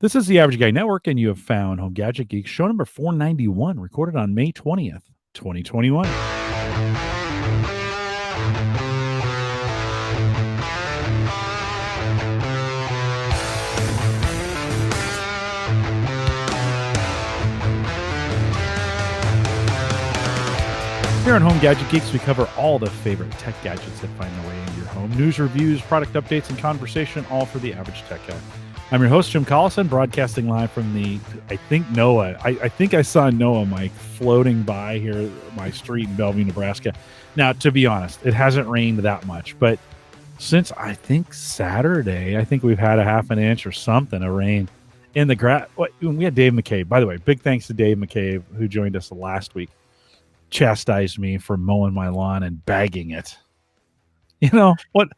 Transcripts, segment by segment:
This is the Average Guy Network, and you have found Home Gadget Geeks, show number 491, recorded on May 20th, 2021. Here on Home Gadget Geeks, we cover all the favorite tech gadgets that find their way into your home. News, reviews, product updates, and conversation, all for the average tech guy. I'm your host, Jim Collison, broadcasting live from the, I think I saw Noah, Mike, floating by here, my street in Bellevue, Nebraska. Now, to be honest, it hasn't rained that much, but since I think Saturday, I think we've had a half an inch or something of rain in the grass. We had Dave McCabe. By the way, big thanks to Dave McCabe, who joined us last week. Chastised me for mowing my lawn and bagging it. You know what?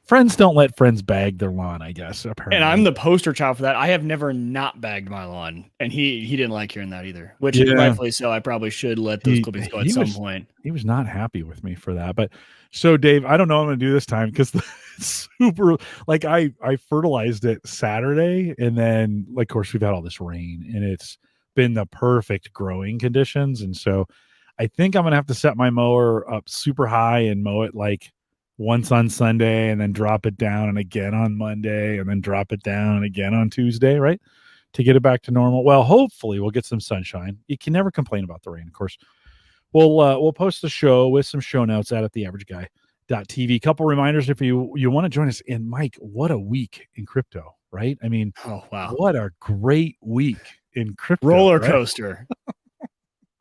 Friends don't let friends bag their lawn, I guess, apparently. And I'm the poster child for that. I have never not bagged my lawn, and he didn't like hearing that either, which rightfully so. I probably should let those clippings go at some point. He was not happy with me for that. But so, Dave, I don't know what I'm going to do this time because it's super, like I fertilized it Saturday, and then, like, of course, we've had all this rain, and it's been the perfect growing conditions. And so I think I'm going to have to set my mower up super high and mow it like once on Sunday and then drop it down and again on Monday and then drop it down and again on Tuesday, right? To get it back to normal. Well, hopefully we'll get some sunshine. You can never complain about the rain, of course. We'll post the show with some show notes at theaverageguy.tv. Couple reminders if you want to join us. And Mike, what a week in crypto, right? I mean, oh wow, what a great week in crypto. Roller coaster. Right?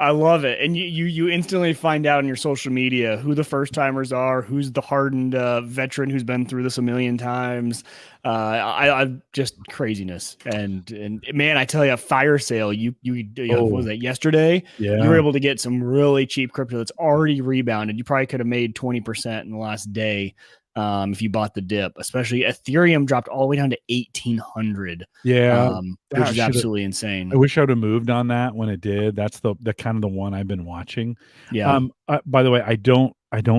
I love it. And you instantly find out on your social media who the first timers are, who's the hardened veteran who's been through this a million times. I just craziness. And man, I tell you, a fire sale, what was that, yesterday? Yeah. You were able to get some really cheap crypto that's already rebounded. You probably could have made 20% in the last day. If you bought the dip, especially Ethereum dropped all the way down to 1,800. Yeah, which is absolutely insane. I wish I would have moved on that when it did. That's the kind of the one I've been watching. Yeah. By the way, I don't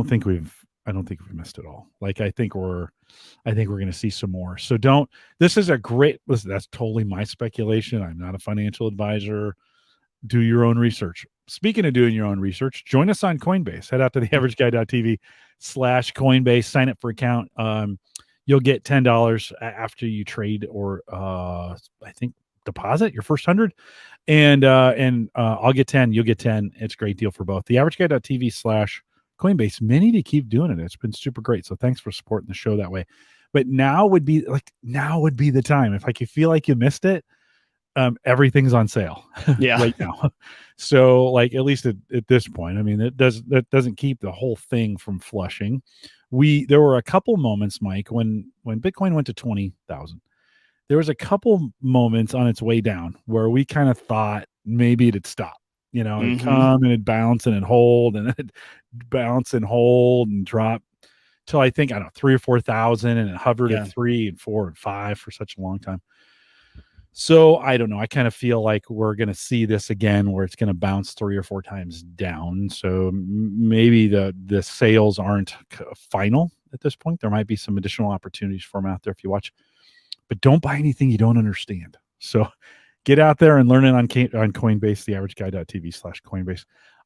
think we've missed it all. Like I think we're going to see some more. So this is a great listen. That's totally my speculation. I'm not a financial advisor. Do your own research. Speaking of doing your own research, join us on Coinbase. Head out to theaverageguy.tv/Coinbase. Sign up for account. You'll get $10 after you trade or I think deposit your first 100, and I'll get 10. You'll get 10. It's a great deal for both. Theaverageguy.tv/Coinbase. Many of you keep doing it. It's been super great. So thanks for supporting the show that way. But now would be the time. If you feel like you missed it. Everything's on sale right now. So like, at least at this point, I mean, that doesn't keep the whole thing from flushing. There were a couple moments, Mike, when Bitcoin went to 20,000, there was a couple moments on its way down where we kind of thought maybe it'd stop, it'd come and it'd bounce and it'd hold and it'd bounce and hold and drop till I think, 3,000 or 4,000, and it hovered at 3 and 4 and 5 for such a long time. So I don't know. I kind of feel like we're going to see this again where it's going to bounce 3 or 4 times down. So maybe the sales aren't final at this point. There might be some additional opportunities for them out there if you watch. But don't buy anything you don't understand. So get out there and learn it on Coinbase, theaverageguy.tv/Coinbase.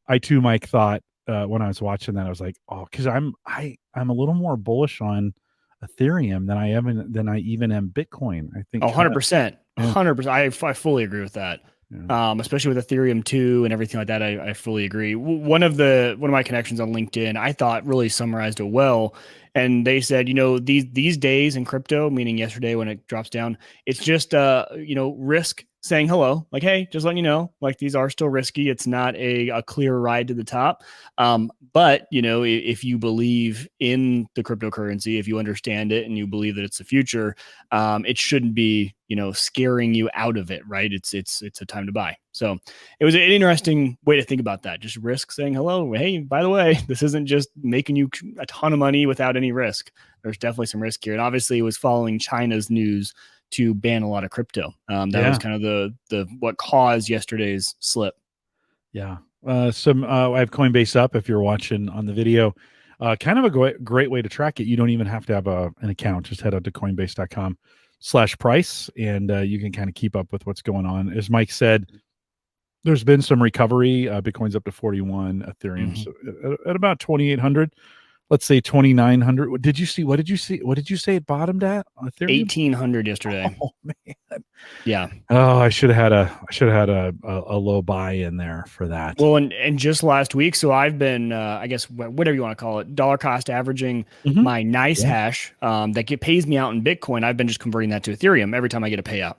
I too, Mike, thought when I was watching that, I was like, oh, because I'm a little more bullish on Ethereum than I even am Bitcoin. I think 100%. 100%. I fully agree with that. Yeah. Especially with Ethereum 2 and everything like that. I fully agree. One of my connections on LinkedIn, I thought really summarized it well. And they said, these days in crypto, meaning yesterday when it drops down, it's just, risk saying hello, like, hey, just letting you know, like, these are still risky. It's not a clear ride to the top. But, if you believe in the cryptocurrency, if you understand it and you believe that it's the future, it shouldn't be, scaring you out of it, right? It's a time to buy. So it was an interesting way to think about that. Just risk saying hello. Hey, by the way, this isn't just making you a ton of money without any risk. There's definitely some risk here. And obviously it was following China's news to ban a lot of crypto. That was kind of the what caused yesterday's slip. Yeah. I have Coinbase up if you're watching on the video. Kind of a great way to track it. You don't even have to have an account. Just head out to coinbase.com. /price, and you can kind of keep up with what's going on. As Mike said, there's been some recovery. Bitcoin's up to 41, Ethereum's at about 2,800. Let's say 2,900. What did you say it bottomed at? Ethereum? 1,800 yesterday. Oh man. Yeah. Oh, I should have had a low buy in there for that. Well, and just last week, so I've been, I guess whatever you want to call it, dollar cost averaging my nice hash that pays me out in Bitcoin. I've been just converting that to Ethereum every time I get a payout.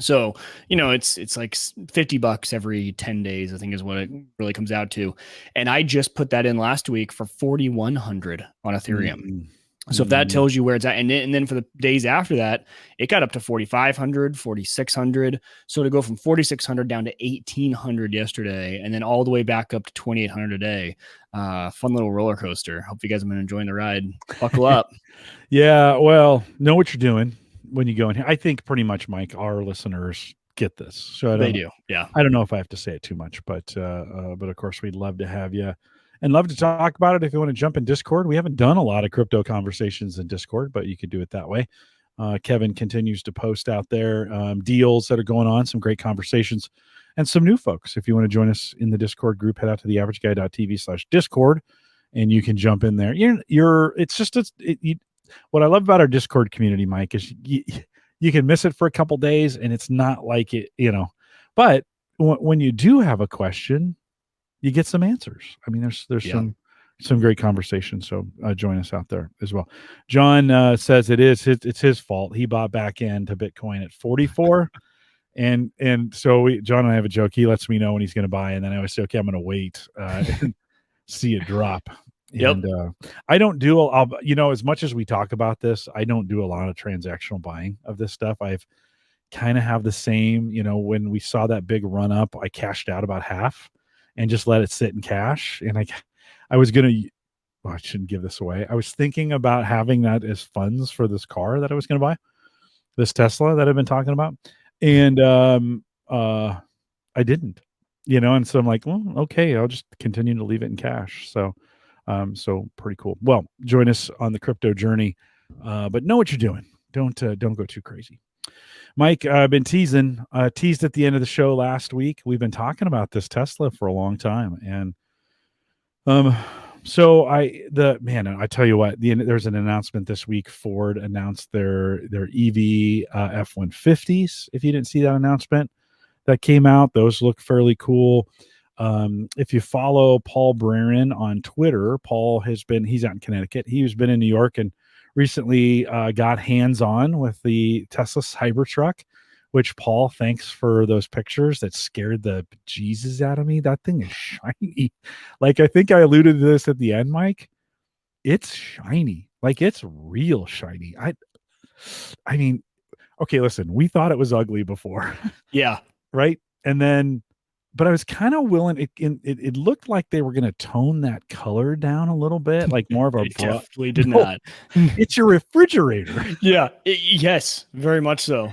So, it's like $50 every 10 days, I think is what it really comes out to. And I just put that in last week for 4,100 on Ethereum. So if that tells you where it's at, and then for the days after that, it got up to 4,500, 4,600. So to go from 4,600 down to 1,800 yesterday, and then all the way back up to 2,800 a day. Fun little roller coaster. Hope you guys have been enjoying the ride. Buckle up. Yeah. Well, know what you're doing when you go in here. I think pretty much, Mike, our listeners get this. So they do. Yeah. I don't know if I have to say it too much, but of course we'd love to have you. And love to talk about it if you want to jump in Discord. We haven't done a lot of crypto conversations in Discord, but you could do it that way. Kevin continues to post out there deals that are going on, some great conversations, and some new folks. If you want to join us in the Discord group, head out to theaverageguy.tv/Discord, and you can jump in there. What I love about our Discord community, Mike, is you can miss it for a couple days, and it's not like it, But when you do have a question, you get some answers. I mean, there's some great conversation. So join us out there as well. John says it's his fault. He bought back into Bitcoin at 44. and so John and I have a joke. He lets me know when he's going to buy. And then I always say, okay, I'm going to wait and see it drop. Yep. And I don't do, as much as we talk about this, I don't do a lot of transactional buying of this stuff. I've kind of have the same, when we saw that big run up, I cashed out about half and just let it sit in cash. And I was going to, I shouldn't give this away. I was thinking about having that as funds for this car that I was going to buy, this Tesla that I've been talking about. And I didn't, and so I'm like, well, okay, I'll just continue to leave it in cash. So pretty cool. Well, join us on the crypto journey, but know what you're doing. Don't go too crazy. Mike, I've been teased at the end of the show last week. We've been talking about this Tesla for a long time. And so I tell you what, there's an announcement this week. Ford announced their EV F-150s. If you didn't see that announcement that came out, those look fairly cool. If you follow Paul Brerin on Twitter, he's out in Connecticut. He's been in New York and recently got hands-on with the Tesla Cybertruck, which Paul, thanks for those pictures that scared the Jesus out of me. That thing is shiny. Like, I think I alluded to this at the end, Mike. It's shiny. Like, it's real shiny. I mean, okay, listen, we thought it was ugly before. Yeah. Right? And then, but I was kind of willing. It looked like they were going to tone that color down a little bit, like more of a. Definitely did not. It's your refrigerator. Yeah. Yes, very much so.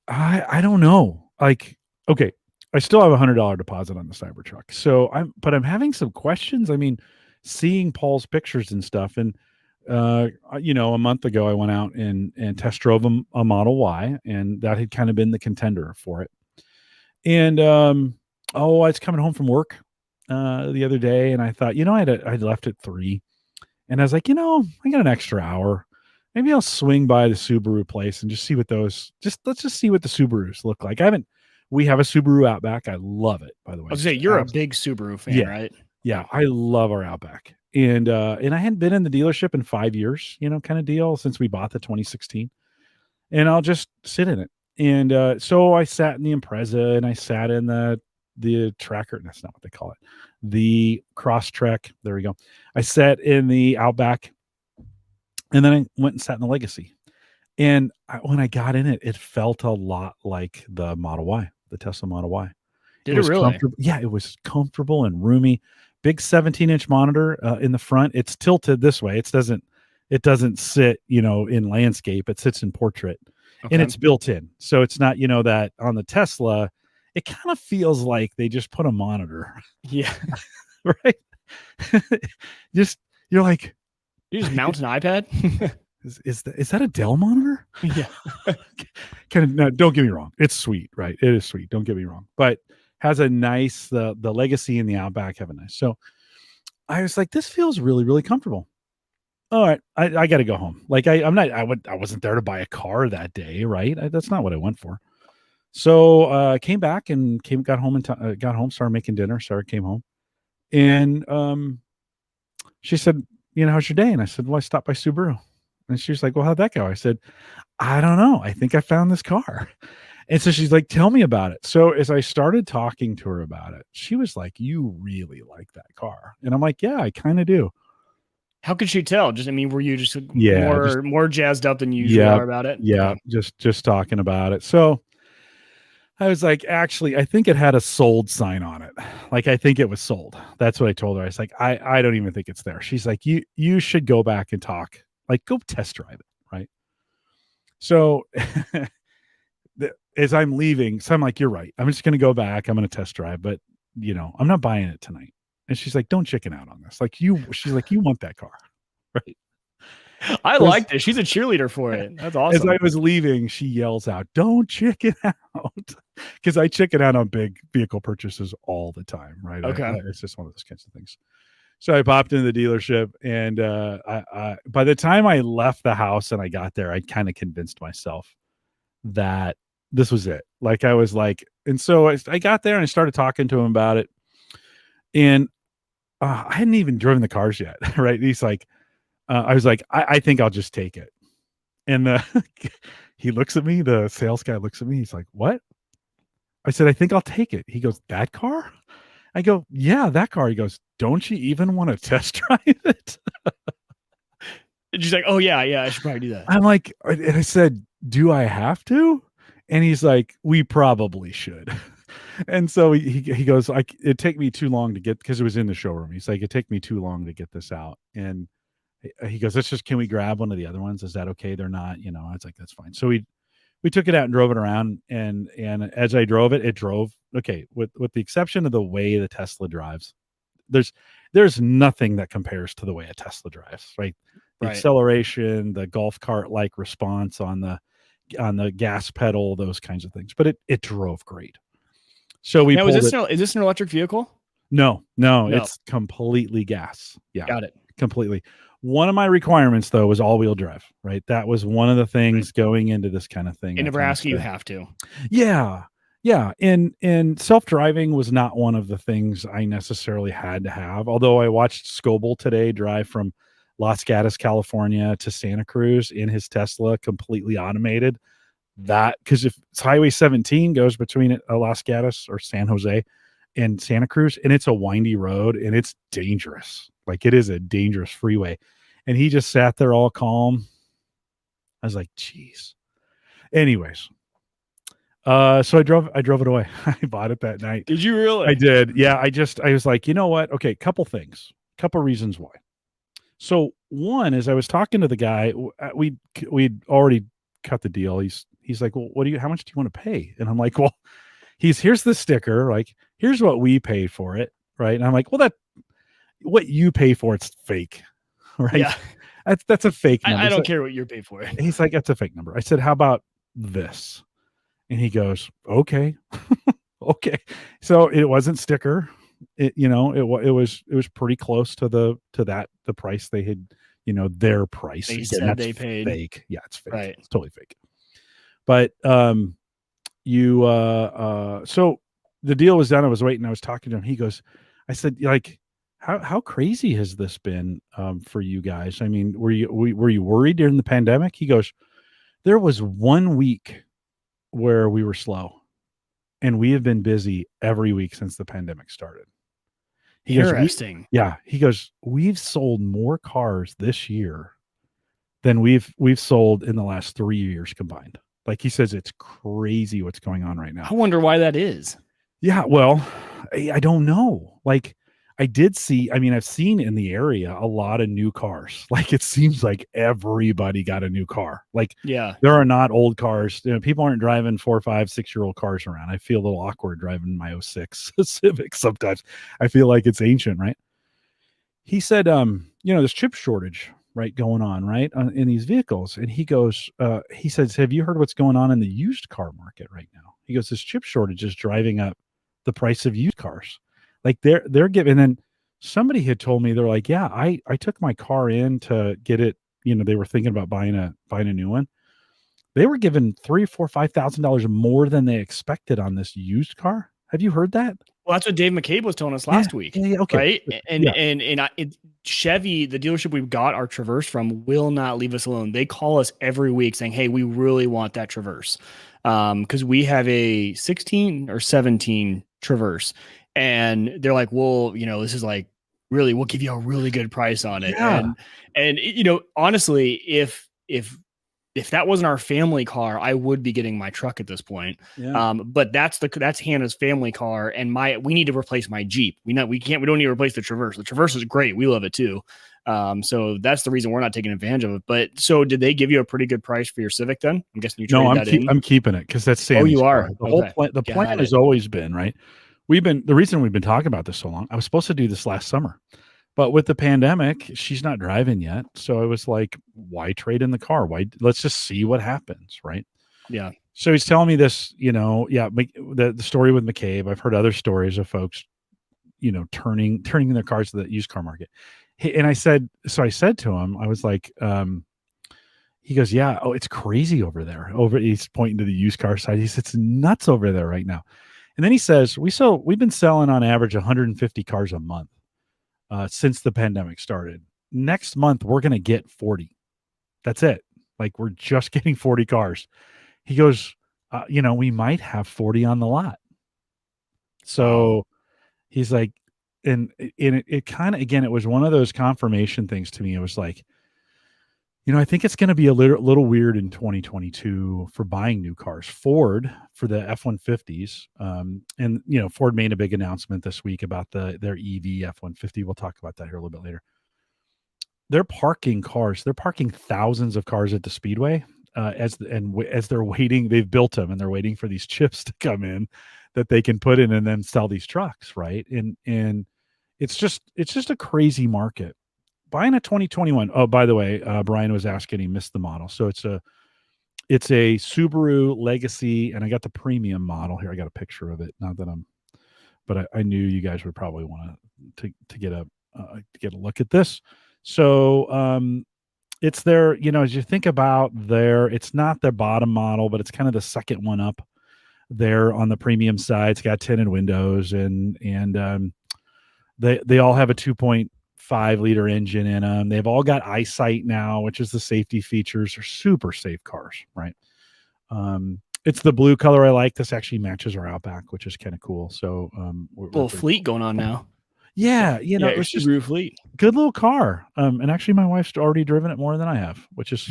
I don't know. Like, okay, I still have $100 deposit on the Cybertruck. So I'm having some questions. I mean, seeing Paul's pictures and stuff, and a month ago I went out and test drove a Model Y, and that had kind of been the contender for it. And I was coming home from work the other day, and I thought, I'd left at 3, and I was like, I got an extra hour. Maybe I'll swing by the Subaru place and just see what let's just see what the Subarus look like. We have a Subaru Outback. I love it, by the way. I was going to say, you're a big Subaru fan, right? Yeah, I love our Outback. And I hadn't been in the dealership in 5 years, kind of deal, since we bought the 2016. And I'll just sit in it. And so I sat in the Impreza, and I sat in the Tracker. That's not what they call it. The Crosstrek. There we go. I sat in the Outback. And then I went and sat in the Legacy. And when I got in it, it felt a lot like the Model Y, the Tesla Model Y. Did it really? Yeah, it was comfortable and roomy. Big 17-inch monitor in the front. It's tilted this way. It doesn't sit, in landscape. It sits in portrait. Okay. And it's built in. So it's not, that on the Tesla, it kind of feels like they just put a monitor. Yeah. Right? You're like, you just mount an iPad? is that a Dell monitor? Yeah. Kind of, no, don't get me wrong. It's sweet, right? It is sweet. Don't get me wrong. But has a nice, the Legacy and the Outback have a nice. So I was like, this feels really, really comfortable. All right, I got to go home. Like I wasn't there to buy a car that day, right? That's not what I went for. So came back and got home and got home, started making dinner. Sarah came home, and she said, how's your day? And I said, well, I stopped by Subaru. And she was like, well, how'd that go? I said, I don't know. I think I found this car. And so she's like, tell me about it. So as I started talking to her about it, she was like, you really like that car. And I'm like, yeah, I kind of do. How could she tell? Were you just more jazzed up than you usually are about it? Yeah. Okay. Just talking about it. So I was like, actually, I think it had a sold sign on it. Like, I think it was sold. That's what I told her. I was like, I don't even think it's there. She's like, you should go back and talk. Like, go test drive it. Right. So as I'm leaving, so I'm like, you're right. I'm just going to go back. I'm going to test drive, but I'm not buying it tonight. And she's like, don't chicken out on this. She's like, you want that car. Right. I like this. She's a cheerleader for it. That's awesome. As I was leaving, she yells out, don't chicken out. Because I chicken out on big vehicle purchases all the time. Right. Okay. It's just one of those kinds of things. So I popped into the dealership, and I by the time I left the house and I got there, I kind of convinced myself that this was it. Like, I was like, and so I got there and I started talking to him about it. And I hadn't even driven the cars yet. Right. He's like, I was like, I think I'll just take it. And he looks at me, the sales guy looks at me. He's like, what? I said, I think I'll take it. He goes, that car? I go, yeah, that car. He goes, don't you even want to test drive it? And she's like, oh yeah, I should probably do that. I'm like, and I said, do I have to? And he's like, we probably should. And so he goes, it'd take me too long to get, because it was in the showroom. He's like, it'd take me too long to get this out. And he goes, can we grab one of the other ones? Is that okay? They're not, I was like, that's fine. So we took it out and drove it around. And as I drove it, it drove okay. With the exception of the way the Tesla drives, there's nothing that compares to the way a Tesla drives, right? The acceleration, the golf cart like response on the gas pedal, those kinds of things. But it drove great. So we now, is this an electric vehicle? No, it's completely gas. Yeah, got it. Completely. One of my requirements, though, was all-wheel drive, right? That was one of the things going into this kind of thing. In Nebraska, you have to. Yeah. And self-driving was not one of the things I necessarily had to have, although I watched Scoble today drive from Los Gatos, California to Santa Cruz in his Tesla, completely automated. That, because if it's Highway 17 goes between Los Gatos or San Jose and Santa Cruz, and it's a windy road and it's dangerous. Like, it is a dangerous freeway. And he just sat there all calm. I was like, geez. Anyways. So I drove it away. I bought it that night. Did you really? I did. Yeah. I was like, you know what? Okay. Couple reasons why. So one is, I was talking to the guy. We'd already cut the deal. He's like, well, how much do you want to pay? And I'm like, well, here's the sticker. Like, here's what we pay for it. Right. And I'm like, well, what you pay for, it's fake. Right. Yeah. That's a fake number. I don't care what you're paid for. He's like, that's a fake number. I said, how about this? And he goes, okay. Okay. So it wasn't sticker. It was pretty close to the price they had, their price. They said they paid. Fake. Yeah, it's fake. Right. It's totally fake. But so the deal was done. I was waiting. I was talking to him. He goes, I said, like, how crazy has this been for you guys? I mean, were you worried during the pandemic? He goes, there was 1 week where we were slow, and we have been busy every week since the pandemic started. Interesting. He goes, we've sold more cars this year than we've sold in the last 3 years combined. Like, he says, it's crazy what's going on right now. I wonder why that is. Yeah, well, I don't know. Like, I've seen in the area a lot of new cars. Like, it seems like everybody got a new car. Like, yeah, there are not old cars. People aren't driving 4, 5, 6-year-old cars around. I feel a little awkward driving my 06 Civic sometimes. I feel like it's ancient, right? He said, there's chip shortage right, going on, right, in these vehicles. And he goes, he says, have you heard what's going on in the used car market right now? He goes, this chip shortage is driving up the price of used cars. Like they're giving, and then somebody had told me, they're like, yeah, I took my car in to get it, they were thinking about buying a new one. They were given $3,000, $4,000, $5,000 more than they expected on this used car. Have you heard that? Well, that's what Dave McCabe was telling us last week. Yeah, okay. Right. And Chevy, the dealership we've got our Traverse from, will not leave us alone. They call us every week saying, hey, we really want that Traverse. Because we have a 16 or 17 Traverse. And they're like, well, this is like, really, we'll give you a really good price on it. Yeah. And honestly, if that wasn't our family car, I would be getting my truck at this point. Yeah. But that's Hannah's family car, and we need to replace my Jeep. We don't need to replace the Traverse. The Traverse is great. We love it too. So that's the reason we're not taking advantage of it. But so did they give you a pretty good price for your Civic then? I'm guessing you traded that in. I'm keeping it because that's Sammy's. Oh, you are. Car. The plan has always been, right. The reason we've been talking about this so long, I was supposed to do this last summer. But with the pandemic, she's not driving yet. So I was like, why trade in the car? Let's just see what happens, right? Yeah. So he's telling me this, the story with McCabe. I've heard other stories of folks, turning their cars to the used car market. And I said to him, I was like, he goes, yeah, it's crazy over there. He's pointing to the used car side. He says, it's nuts over there right now. And then he says, we've been selling on average 150 cars a month. Since the pandemic started. Next month, we're going to get 40. That's it. Like, we're just getting 40 cars. He goes, we might have 40 on the lot. So he's like, and it kind of, again, it was one of those confirmation things to me. It was like, I think it's going to be a little weird in 2022 for buying new cars. Ford for the F-150s, and Ford made a big announcement this week about their EV F-150. We'll talk about that here a little bit later. They're parking cars. They're parking thousands of cars at the Speedway as they're waiting. They've built them and they're waiting for these chips to come in that they can put in and then sell these trucks, right? And it's just a crazy market. Buying a 2021. Oh, by the way, Brian was asking, he missed the model. So it's a Subaru Legacy, and I got the premium model here. I got a picture of it. Not that but I knew you guys would probably want to get a look at this. So it's their, as you think about it's not their bottom model, but it's kind of the second one up there on the premium side. It's got tinted windows and they all have a 2.5 liter engine in them. They've all got eyesight now, which is the safety features. They're super safe cars, right? It's the blue color I like. This actually matches our Outback, which is kind of cool. So we're little fleet going on now. Yeah, it's just a fleet. Good little car. And actually my wife's already driven it more than I have, which is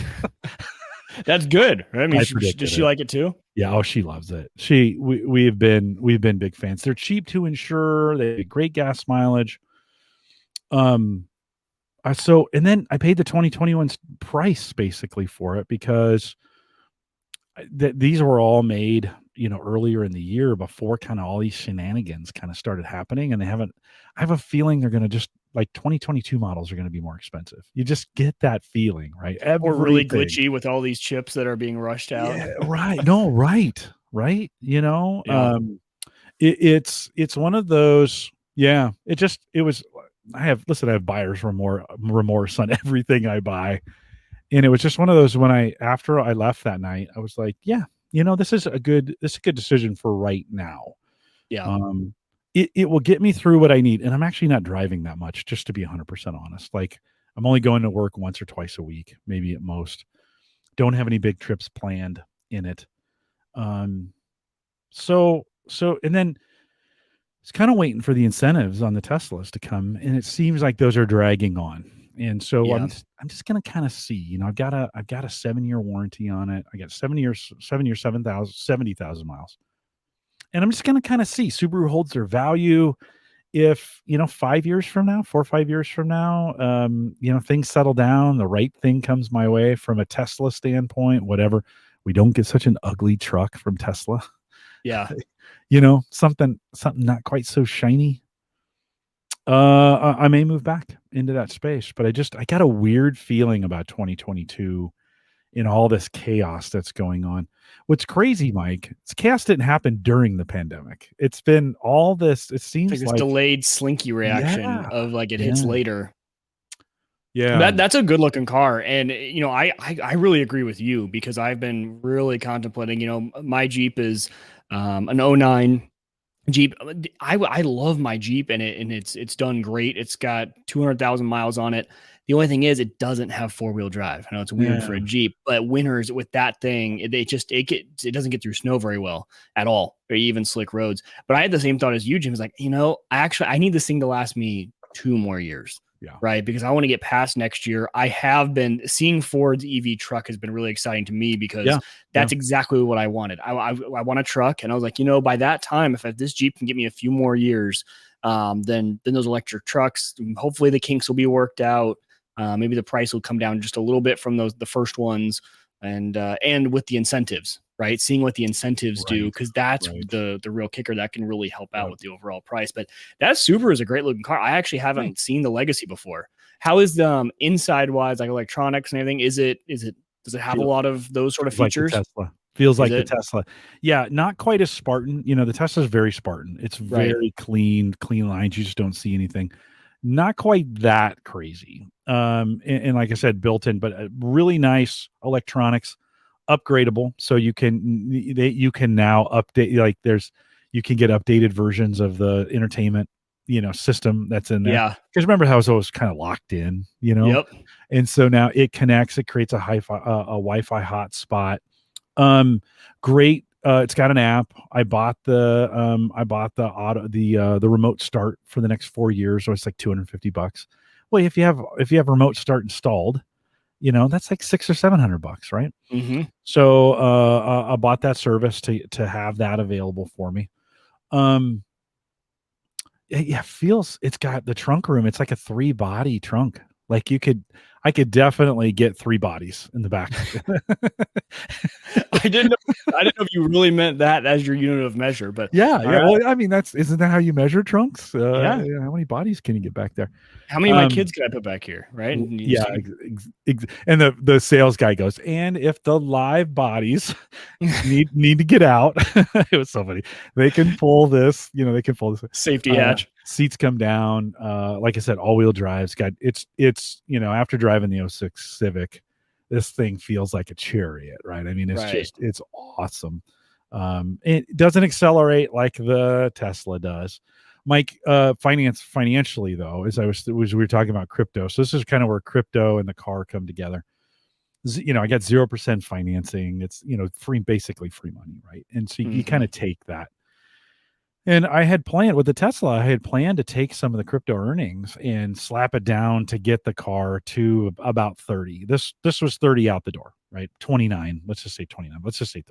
that's good. I mean, does she like it too? Yeah, she loves it. We've been big fans. They're cheap to insure. They have great gas mileage. And then I paid the 2021 price basically for it because these were all made, earlier in the year before kind of all these shenanigans kind of started happening. And I have a feeling they're going to just, like, 2022 models are going to be more expensive. You just get that feeling, right? Or really glitchy with all these chips that are being rushed out. Yeah, right. No, right. Yeah. It's one of those. Yeah. I have buyer's remorse on everything I buy. And it was just one of those after I left that night, I was like, yeah, this is a good decision for right now. Yeah. It will get me through what I need. And I'm actually not driving that much, just to be 100% honest. Like, I'm only going to work once or twice a week, maybe at most. Don't have any big trips planned in it. So, and then it's kind of waiting for the incentives on the Teslas to come. And it seems like those are dragging on. And so I'm just going to kind of see, I've got a 7-year warranty on it. I got 7 years, 70,000 miles. And I'm just going to kind of see. Subaru holds their value. If, 5 years from now, 4 or 5 years from now, things settle down, the right thing comes my way from a Tesla standpoint, whatever, we don't get such an ugly truck from Tesla. Yeah. Something not quite so shiny. I may move back into that space, but I got a weird feeling about 2022 in all this chaos that's going on. What's crazy, Mike, this chaos didn't happen during the pandemic. It's been all this, it It's like seems this like, delayed slinky reaction yeah, of like it hits yeah, later. yeah, That's a good looking car, and I really agree with you because I've been really contemplating. My Jeep is an '09 Jeep. I love my Jeep, and it's done great. It's got 200,000 miles on it. The only thing is, it doesn't have 4-wheel drive. I know it's weird for a yeah, Jeep, but winters with that thing, it doesn't get through snow very well at all, or even slick roads. But I had the same thought as you, Jim. Is like, I need this thing to last me 2 more years. yeah, Right. Because I want to get past next year. I have been seeing Ford's EV truck has been really exciting to me because yeah, yeah. that's exactly what I wanted. I want a truck. And I was like, by that time, if this Jeep can get me a few more years, then those electric trucks, hopefully the kinks will be worked out. Maybe the price will come down just a little bit from the first ones, and with the incentives, right? Seeing what the incentives do, Right, because that's right. the real kicker that can really help out Yep. with the overall price. But that Subaru is a great looking car. I actually haven't Thanks. seen the Legacy before. How is the inside wise, like electronics and everything? Does it have a Feel, lot of those sort of feels like the features? Tesla. Feels Is like the it Tesla. Yeah, not quite as Spartan. The Tesla's very Spartan. It's right? very clean lines. You just don't see anything. Not quite that crazy. And like I said, built in, but really nice electronics, upgradable. So you can now update, like you can get updated versions of the entertainment, system that's in there. Yeah. Because remember how it was always kind of locked in. Yep. And so now it connects, it creates a Wi-Fi hotspot. Great. It's got an app. I bought the remote start for the next 4 years, so it's like $250. Well, if you have remote start installed, that's like $600 or $700, right? Mm-hmm. So I bought that service to have that available for me. Um, yeah, it's got the trunk room. It's like a 3-body trunk. Like I could definitely get 3 bodies in the back. I didn't know. I didn't know if you really meant that as your unit of measure, but Yeah, all yeah. right. Well, I mean, isn't that how you measure trunks? Yeah. How many bodies can you get back there? How many of my Um, kids can I put back here? Right. And you just yeah, take and the sales guy goes, and if the live bodies need to get out, it was so funny. They can pull this, they can pull this. safety hatch. Seats come down. Like I said, all-wheel drive's got it's after driving the '06 Civic, this thing feels like a chariot, right? I mean, Right. it's awesome. It doesn't accelerate like the Tesla does. Mike, financially though, as we were talking about crypto, so this is kind of where crypto and the car come together. I got 0% financing. It's basically free money, right? And so you kind Mm-hmm. of take that. And I had planned with the Tesla, I had planned to take some of the crypto earnings and slap it down to get the car to about 30. This was 30 out the door, right? 29. Let's just say 29. Let's just say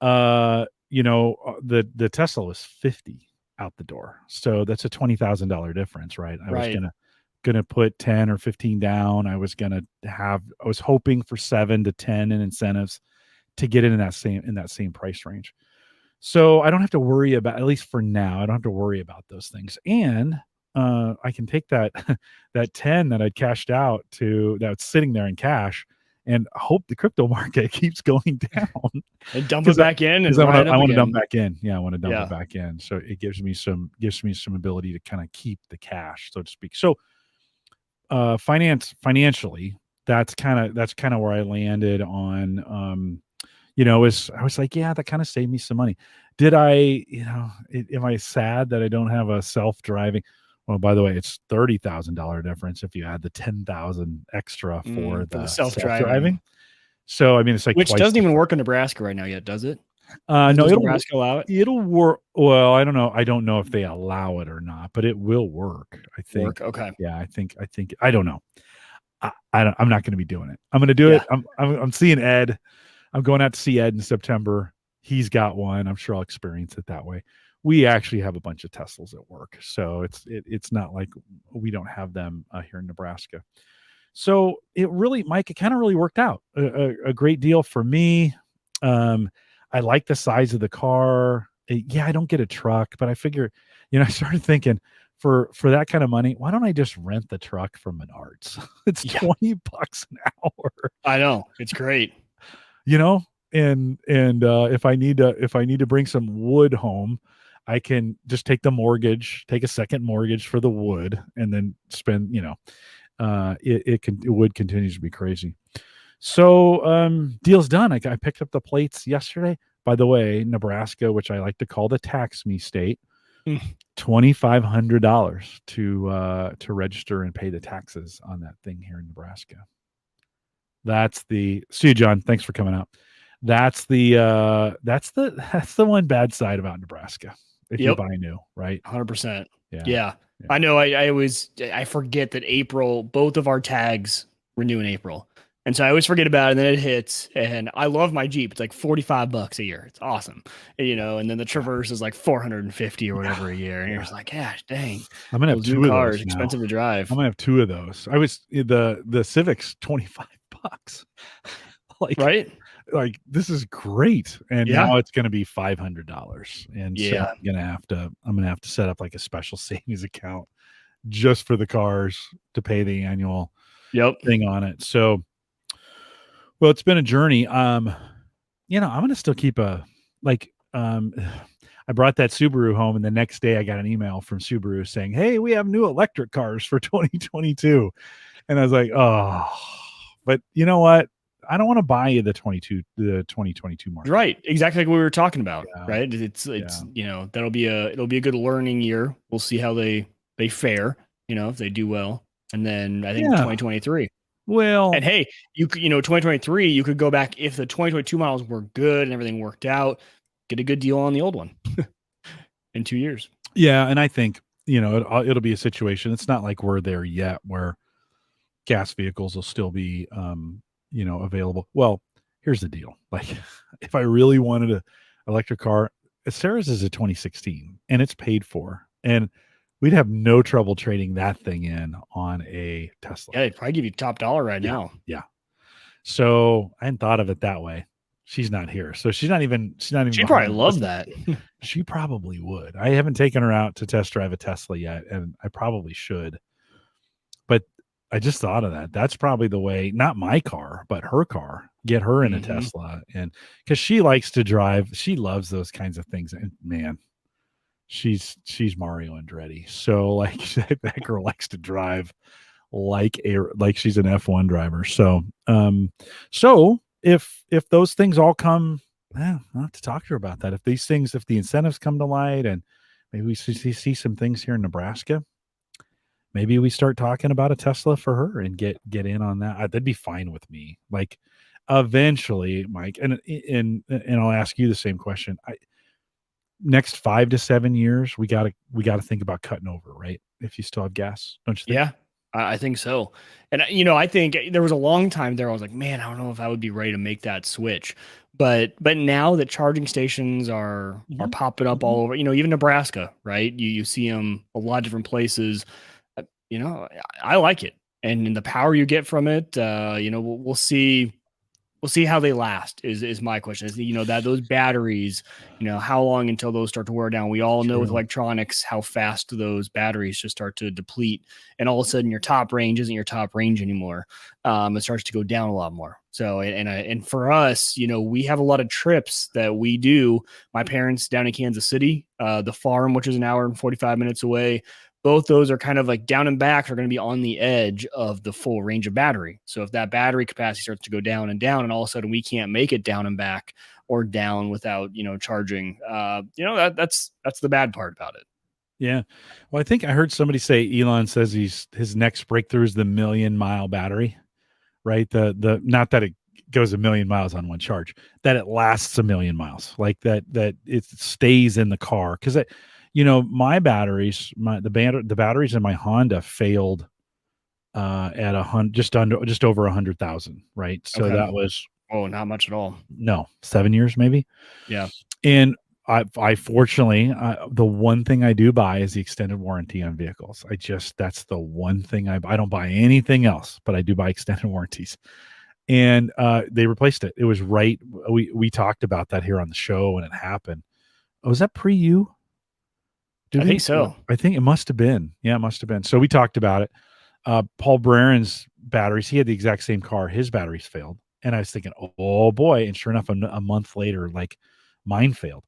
30. The Tesla was 50 out the door. So that's a $20,000 difference, right? I was Right. gonna put 10 or 15 down. I was hoping for 7 to 10 in incentives to get in that same price range. So I don't have to worry about, at least for now, I don't have to worry about those things. And I can take that that 10 that I'd cashed out to that's sitting there in cash and hope the crypto market keeps going down. And dump it Because back in because and ride I up want to dump again. back in. Yeah, I want to dump it Yeah. back in. So it gives me some ability to kind of keep the cash, so to speak. So financially, that's kind of where I landed on. I was like, yeah, that kind of saved me some money. Did I, am I sad that I don't have a self-driving? Well, by the way, it's $30,000 difference if you add the 10,000 extra for For the the self-driving, self-driving. So, I mean, it's like which twice doesn't even work in Nebraska right now yet, does it? no, Does Nebraska allow it? it'll work. Well, I don't know. I don't know if they allow it or not, but it will work. I think. Work. Okay. Yeah, I think. I don't know. I'm not going to be doing it. I'm going to do Yeah. it. I'm seeing Ed. I'm going out to see Ed in September. He's got one. I'm sure I'll experience it that way. We actually have a bunch of Teslas at work, so it's not like we don't have them here in Nebraska. So it really, Mike, it kind of really worked out. A great deal for me. I like the size of the car. Yeah, I don't get a truck, but I figure, I started thinking for that kind of money, why don't I just rent the truck from Menards? It's $20 an hour. I know, it's great. And if I need to bring some wood home, I can just take a second mortgage for the wood, and then spend, wood continues to be crazy. So deal's done. I picked up the plates yesterday. By the way, Nebraska, which I like to call the tax me state, $2,500 to register and pay the taxes on that thing here in Nebraska. See you, John. Thanks for coming out. That's the one bad side about Nebraska. If you buy new, right? 100%. Yeah. I know. I forget that April, both of our tags renew in April. And so I always forget about it, and then it hits, and I love my Jeep. It's like $45 a year. It's awesome. And then the Traverse is like $450 or whatever a year. And you're just like, gosh, dang. I'm going to have two of those now. Expensive to drive. I'm going to have two of those. The Civic's $25. Right? Like, this is great. And now it's going to be $500. And so I'm going to have to set up like a special savings account just for the cars to pay the annual thing on it. So, well, it's been a journey. I'm going to still keep I brought that Subaru home, and the next day I got an email from Subaru saying, "Hey, we have new electric cars for 2022." And I was like, "Oh, but you know what? I don't want to buy you the 2022 market." Right. Exactly like we were talking about, right? It's it'll be a good learning year. We'll see how they fare, if they do well. And then I think 2023. Well, and hey, 2023, you could go back if the 2022 models were good and everything worked out, get a good deal on the old one in 2 years. Yeah. And I think, it'll be a situation. It's not like we're there yet where gas vehicles will still be, available. Well, here's the deal. Like, if I really wanted an electric car, Sarah's is a 2016 and it's paid for, and we'd have no trouble trading that thing in on a Tesla. Yeah, they'd probably give you top dollar right now. Yeah. So I hadn't thought of it that way. She's not here, so she's not even. She'd probably love that. She probably would. I haven't taken her out to test drive a Tesla yet, and I probably should. But I just thought of that. That's probably the way. Not my car, but her car. Get her in a Tesla, and because she likes to drive, she loves those kinds of things. And man, she's Mario Andretti. So like that girl likes to drive like she's an F1 driver. So if those things all come, I'll have to talk to her about that. If the incentives come to light, and maybe we see some things here in Nebraska, maybe we start talking about a Tesla for her and get in on that. That'd be fine with me. Like, eventually, Mike, and I'll ask you the same question. Next 5 to 7 years, we gotta think about cutting over, right? If you still have gas, don't you think? Yeah, I think so. And I think there was a long time there I was like, man, I don't know if I would be ready to make that switch. But now that charging stations are popping up all over, even Nebraska, right? You see them a lot of different places. I like it, and the power you get from it. We'll see. We'll see how they last is my question. Is that those batteries, how long until those start to wear down? We all know with electronics how fast those batteries just start to deplete, and all of a sudden your top range isn't your top range anymore. It starts to go down a lot more. So and for us, we have a lot of trips that we do. My parents down in Kansas City, the farm, which is an hour and 45 minutes away. Both those are kind of like down and back are going to be on the edge of the full range of battery. So if that battery capacity starts to go down, and all of a sudden we can't make it down and back or down without, charging, that's the bad part about it. Yeah. Well, I think I heard somebody say Elon says his next breakthrough is the 1,000,000-mile battery, right? The not that it goes 1,000,000 miles on one charge, that it lasts 1,000,000 miles, like that it stays in the car. Cause my batteries, the batteries in my Honda failed at just over 100,000, right? So that was not much at all. No, 7 years maybe. Yeah. And I fortunately, the one thing I do buy is the extended warranty on vehicles. That's the one thing I don't buy anything else, but I do buy extended warranties. And they replaced it. It was right. We talked about that here on the show when it happened. Oh, was that pre you? I think so. I think it must have been. Yeah, it must have been. So we talked about it. Paul Braren's batteries, he had the exact same car. His batteries failed. And I was thinking, oh boy. And sure enough, a month later, like mine failed.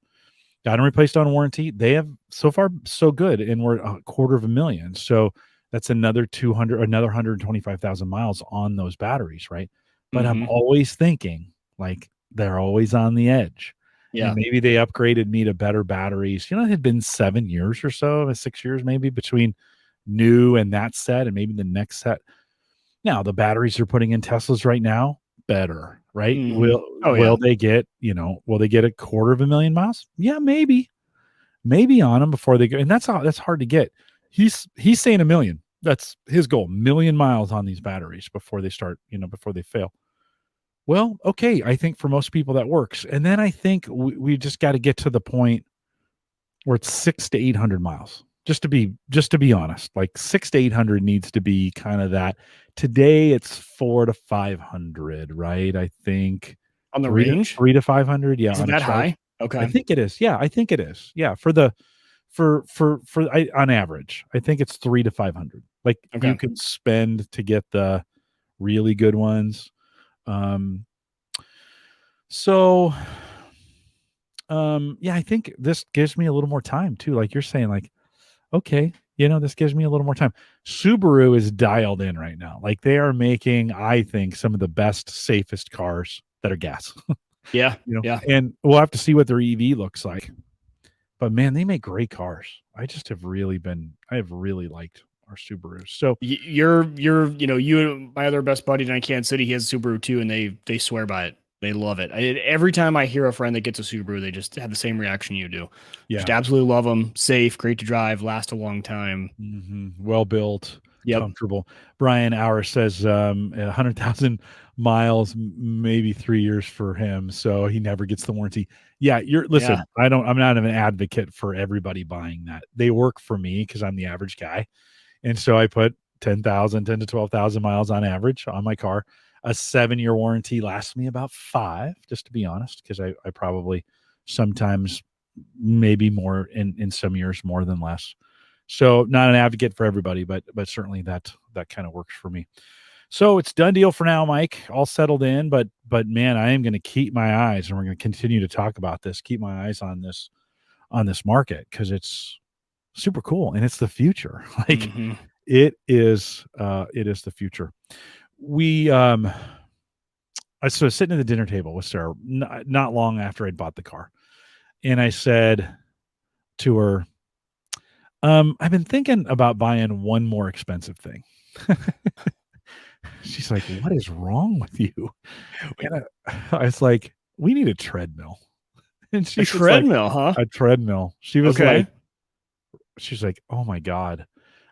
Got them replaced on warranty. They have so far so good. And we're $250,000. So that's another 125,000 miles on those batteries. Right. But I'm always thinking like they're always on the edge. Yeah. And maybe they upgraded me to better batteries. You know, it had been 7 years or so, 6 years maybe between new and that set and maybe the next set. Now the batteries they're putting in Teslas right now, better, right? Will they get, will they get 250,000 miles? Yeah, maybe on them before they go. And that's hard to get. He's saying 1 million. That's his goal, 1 million miles on these batteries before they start, before they fail. Well, okay. I think for most people that works. And then I think we just got to get to the point where it's 600 to 800 miles. Just to be honest, like 600 to 800 needs to be kind of that. Today it's 400 to 500, right? I think on the range, 300 to 500. Yeah, is it that high? Okay, I think it is. Yeah, I think it is. Yeah, on average, I think it's 300 to 500. Like you can spend to get the really good ones. Yeah, I think this gives me a little more time too. Like you're saying, like, okay, this gives me a little more time. Subaru is dialed in right now. Like they are making, I think, some of the best, safest cars that are gas. Yeah. Yeah. And we'll have to see what their EV looks like. But man, they make great cars. I have really liked our Subarus. So you're my other best buddy in Kansas City, he has a Subaru too, and they swear by it. They love it. Every time I hear a friend that gets a Subaru, they just have the same reaction you do. Yeah. Just absolutely love them. Safe, great to drive, last a long time. Well built, comfortable. Brian Auer says 100,000 miles, maybe 3 years for him, so he never gets the warranty. Yeah, listen. Yeah. I'm not an advocate for everybody buying that. They work for me because I'm the average guy, and so I put 10 to 12,000 miles on average on my car. A 7-year warranty lasts me about 5, just to be honest, because I probably sometimes maybe more in some years more than less. So not an advocate for everybody, but certainly that kind of works for me. So it's done deal for now, Mike. All settled in, but man, I am going to keep my eyes, and we're going to continue to talk about this. Keep my eyes on this market because it's super cool and it's the future. Like it is the future. I was sitting at the dinner table with Sarah not long after I'd bought the car, and I said to her, I've been thinking about buying one more expensive thing. She's like, what is wrong with you? And I was like, we need a treadmill. And she's a treadmill, huh? A treadmill. She was like, she's like, oh my God.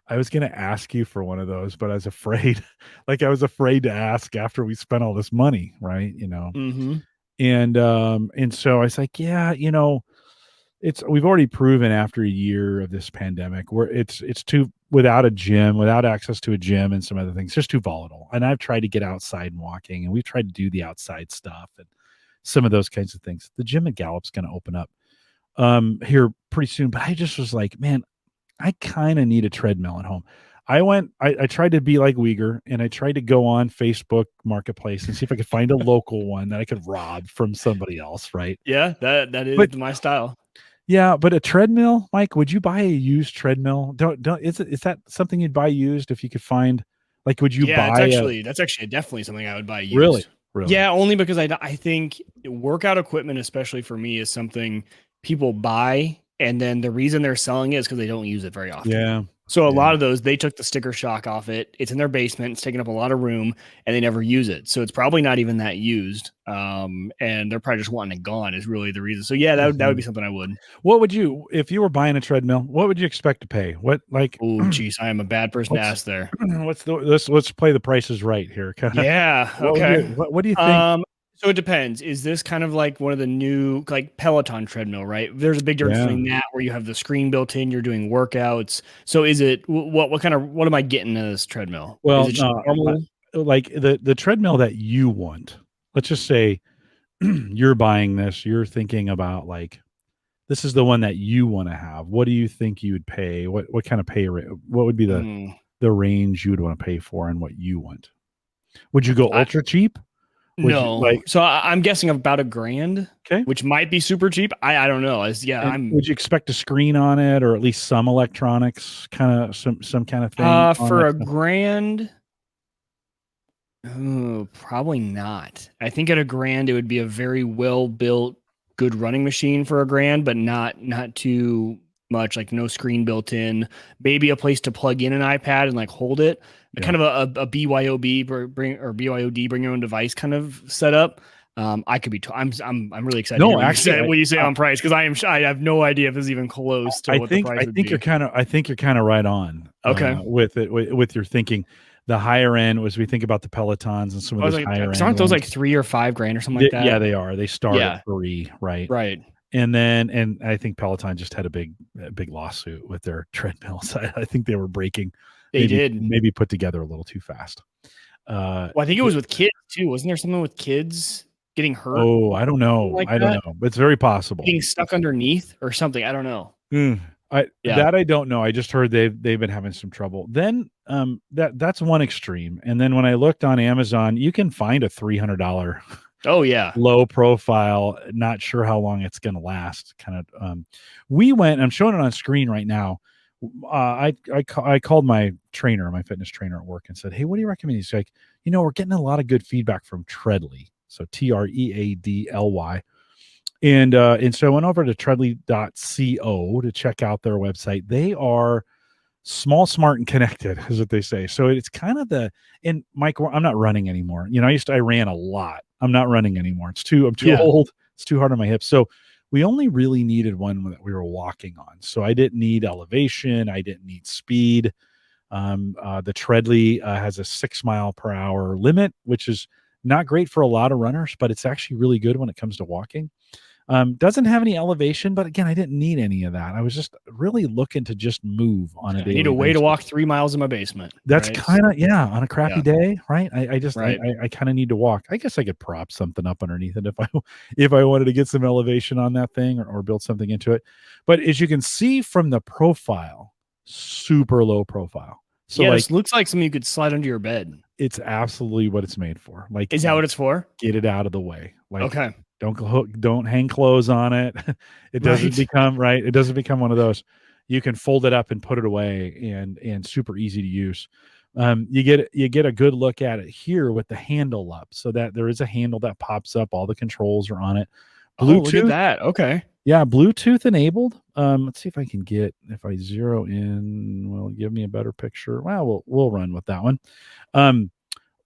I was going to ask you for one of those, but I was afraid. Like I was afraid to ask after we spent all this money, right? And so I was like, yeah, we've already proven after a year of this pandemic where it's too, without access to a gym and some other things, just too volatile. And I've tried to get outside and walking, and we've tried to do the outside stuff and some of those kinds of things. The gym at Gallup's going to open up here pretty soon, but I just was like, man, I kind of need a treadmill at home. I tried to be like Wieger, and I tried to go on Facebook Marketplace and see if I could find a local one that I could rob from somebody else. Right. Yeah. That is my style. Yeah. But a treadmill, Mike, would you buy a used treadmill? Is that something you'd buy used if you could find, like, would you buy? That's actually definitely something I would buy used. Really? Yeah. Only because I think workout equipment, especially for me, is something people buy, and then the reason they're selling it is because they don't use it very often. Yeah. So a lot of those, they took the sticker shock off it. It's in their basement. It's taking up a lot of room, and they never use it. So it's probably not even that used. And they're probably just wanting it gone is really the reason. So yeah, that would be something I would. What would you, if you were buying a treadmill, what would you expect to pay? What, like, oh geez, I am a bad person to ask there. Let's play the prices right here. Yeah. Okay. What do you think? So it depends. Is this kind of like one of the new, like Peloton treadmill, right? There's a big difference between that where you have the screen built in, you're doing workouts. So is it, what am I getting in this treadmill? Well, is it just normal? Like the treadmill that you want, let's just say you're buying this, you're thinking about like this is the one that you want to have. What do you think you would pay? What kind of pay rate? What would be the range you would want to pay for, and what you want? Would you go ultra cheap? No. So I'm guessing about $1,000. Okay. Which might be super cheap. I don't know. Would you expect a screen on it, or at least some electronics, kind of some kind of thing? For $1,000. Oh, probably not. I think at $1,000 it would be a very well built, good running machine for $1,000, but not too much. Like no screen built in. Maybe a place to plug in an iPad and like hold it. Yeah. Kind of a BYOB BYOD bring your own device kind of setup. I could be. I'm really excited. No, actually, what you say on price, because I have no idea if it's even close to what the price would be. I think you're kind of right on. Okay, with it with your thinking. The higher end was, we think about the Pelotons and some of those higher end. Aren't those like $3,000 or $5,000 or something like that? Yeah, they are. They start at $3,000, right? Right. And I think Peloton just had a big lawsuit with their treadmills. I think they were breaking. They did maybe put together a little too fast. Well, I think it was with kids too. Wasn't there something with kids getting hurt? Oh, I don't know. I don't know. It's very possible. Getting stuck underneath or something. I don't know. That I don't know. I just heard they've been having some trouble. Then that's one extreme. And then when I looked on Amazon, you can find a $300 low profile, not sure how long it's going to last kind of. We went, I'm showing it on screen right now. I called my fitness trainer at work and said, hey, what do you recommend? He's like, we're getting a lot of good feedback from Treadly. So Treadly. And so I went over to treadly.co to check out their website. They are small, smart, and connected, is what they say. So it's kind of and Mike, I'm not running anymore. I ran a lot. I'm not running anymore. I'm too old. It's too hard on my hips. So we only really needed one that we were walking on. So I didn't need elevation. I didn't need speed. The Treadly has a 6 mile per hour limit, which is not great for a lot of runners, but it's actually really good when it comes to walking. Doesn't have any elevation, but again, I didn't need any of that. I was just really looking to just move on a daily basis. I need a way to walk 3 miles in my basement. That's kind of, on a crappy day, right? I kind of need to walk. I guess I could prop something up underneath it if I wanted to get some elevation on that thing or build something into it. But as you can see from the profile, super low profile. So this looks like something you could slide under your bed. It's absolutely what it's made for. Is that what it's for? Get it out of the way. Okay. Don't hang clothes on it. It doesn't become right. It doesn't become one of those. You can fold it up and put it away, and super easy to use. You get a good look at it here with the handle up, so that there is a handle that pops up. All the controls are on it. Bluetooth. Look at that. Okay. Yeah, Bluetooth enabled. Let's see if I can if I zero in, will it give me a better picture? Well, we'll run with that one.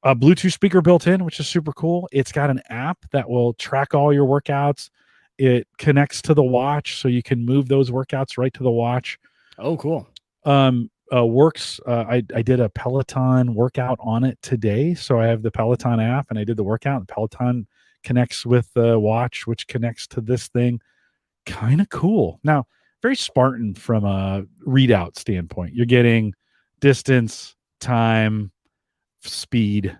A Bluetooth speaker built in, which is super cool. It's got an app that will track all your workouts. It connects to the watch, so you can move those workouts right to the watch. Oh, cool. Works. I did a Peloton workout on it today. So I have the Peloton app and I did the workout. The Peloton connects with the watch, which connects to this thing. Kind of cool. Now, very Spartan from a readout standpoint. You're getting distance, time, speed.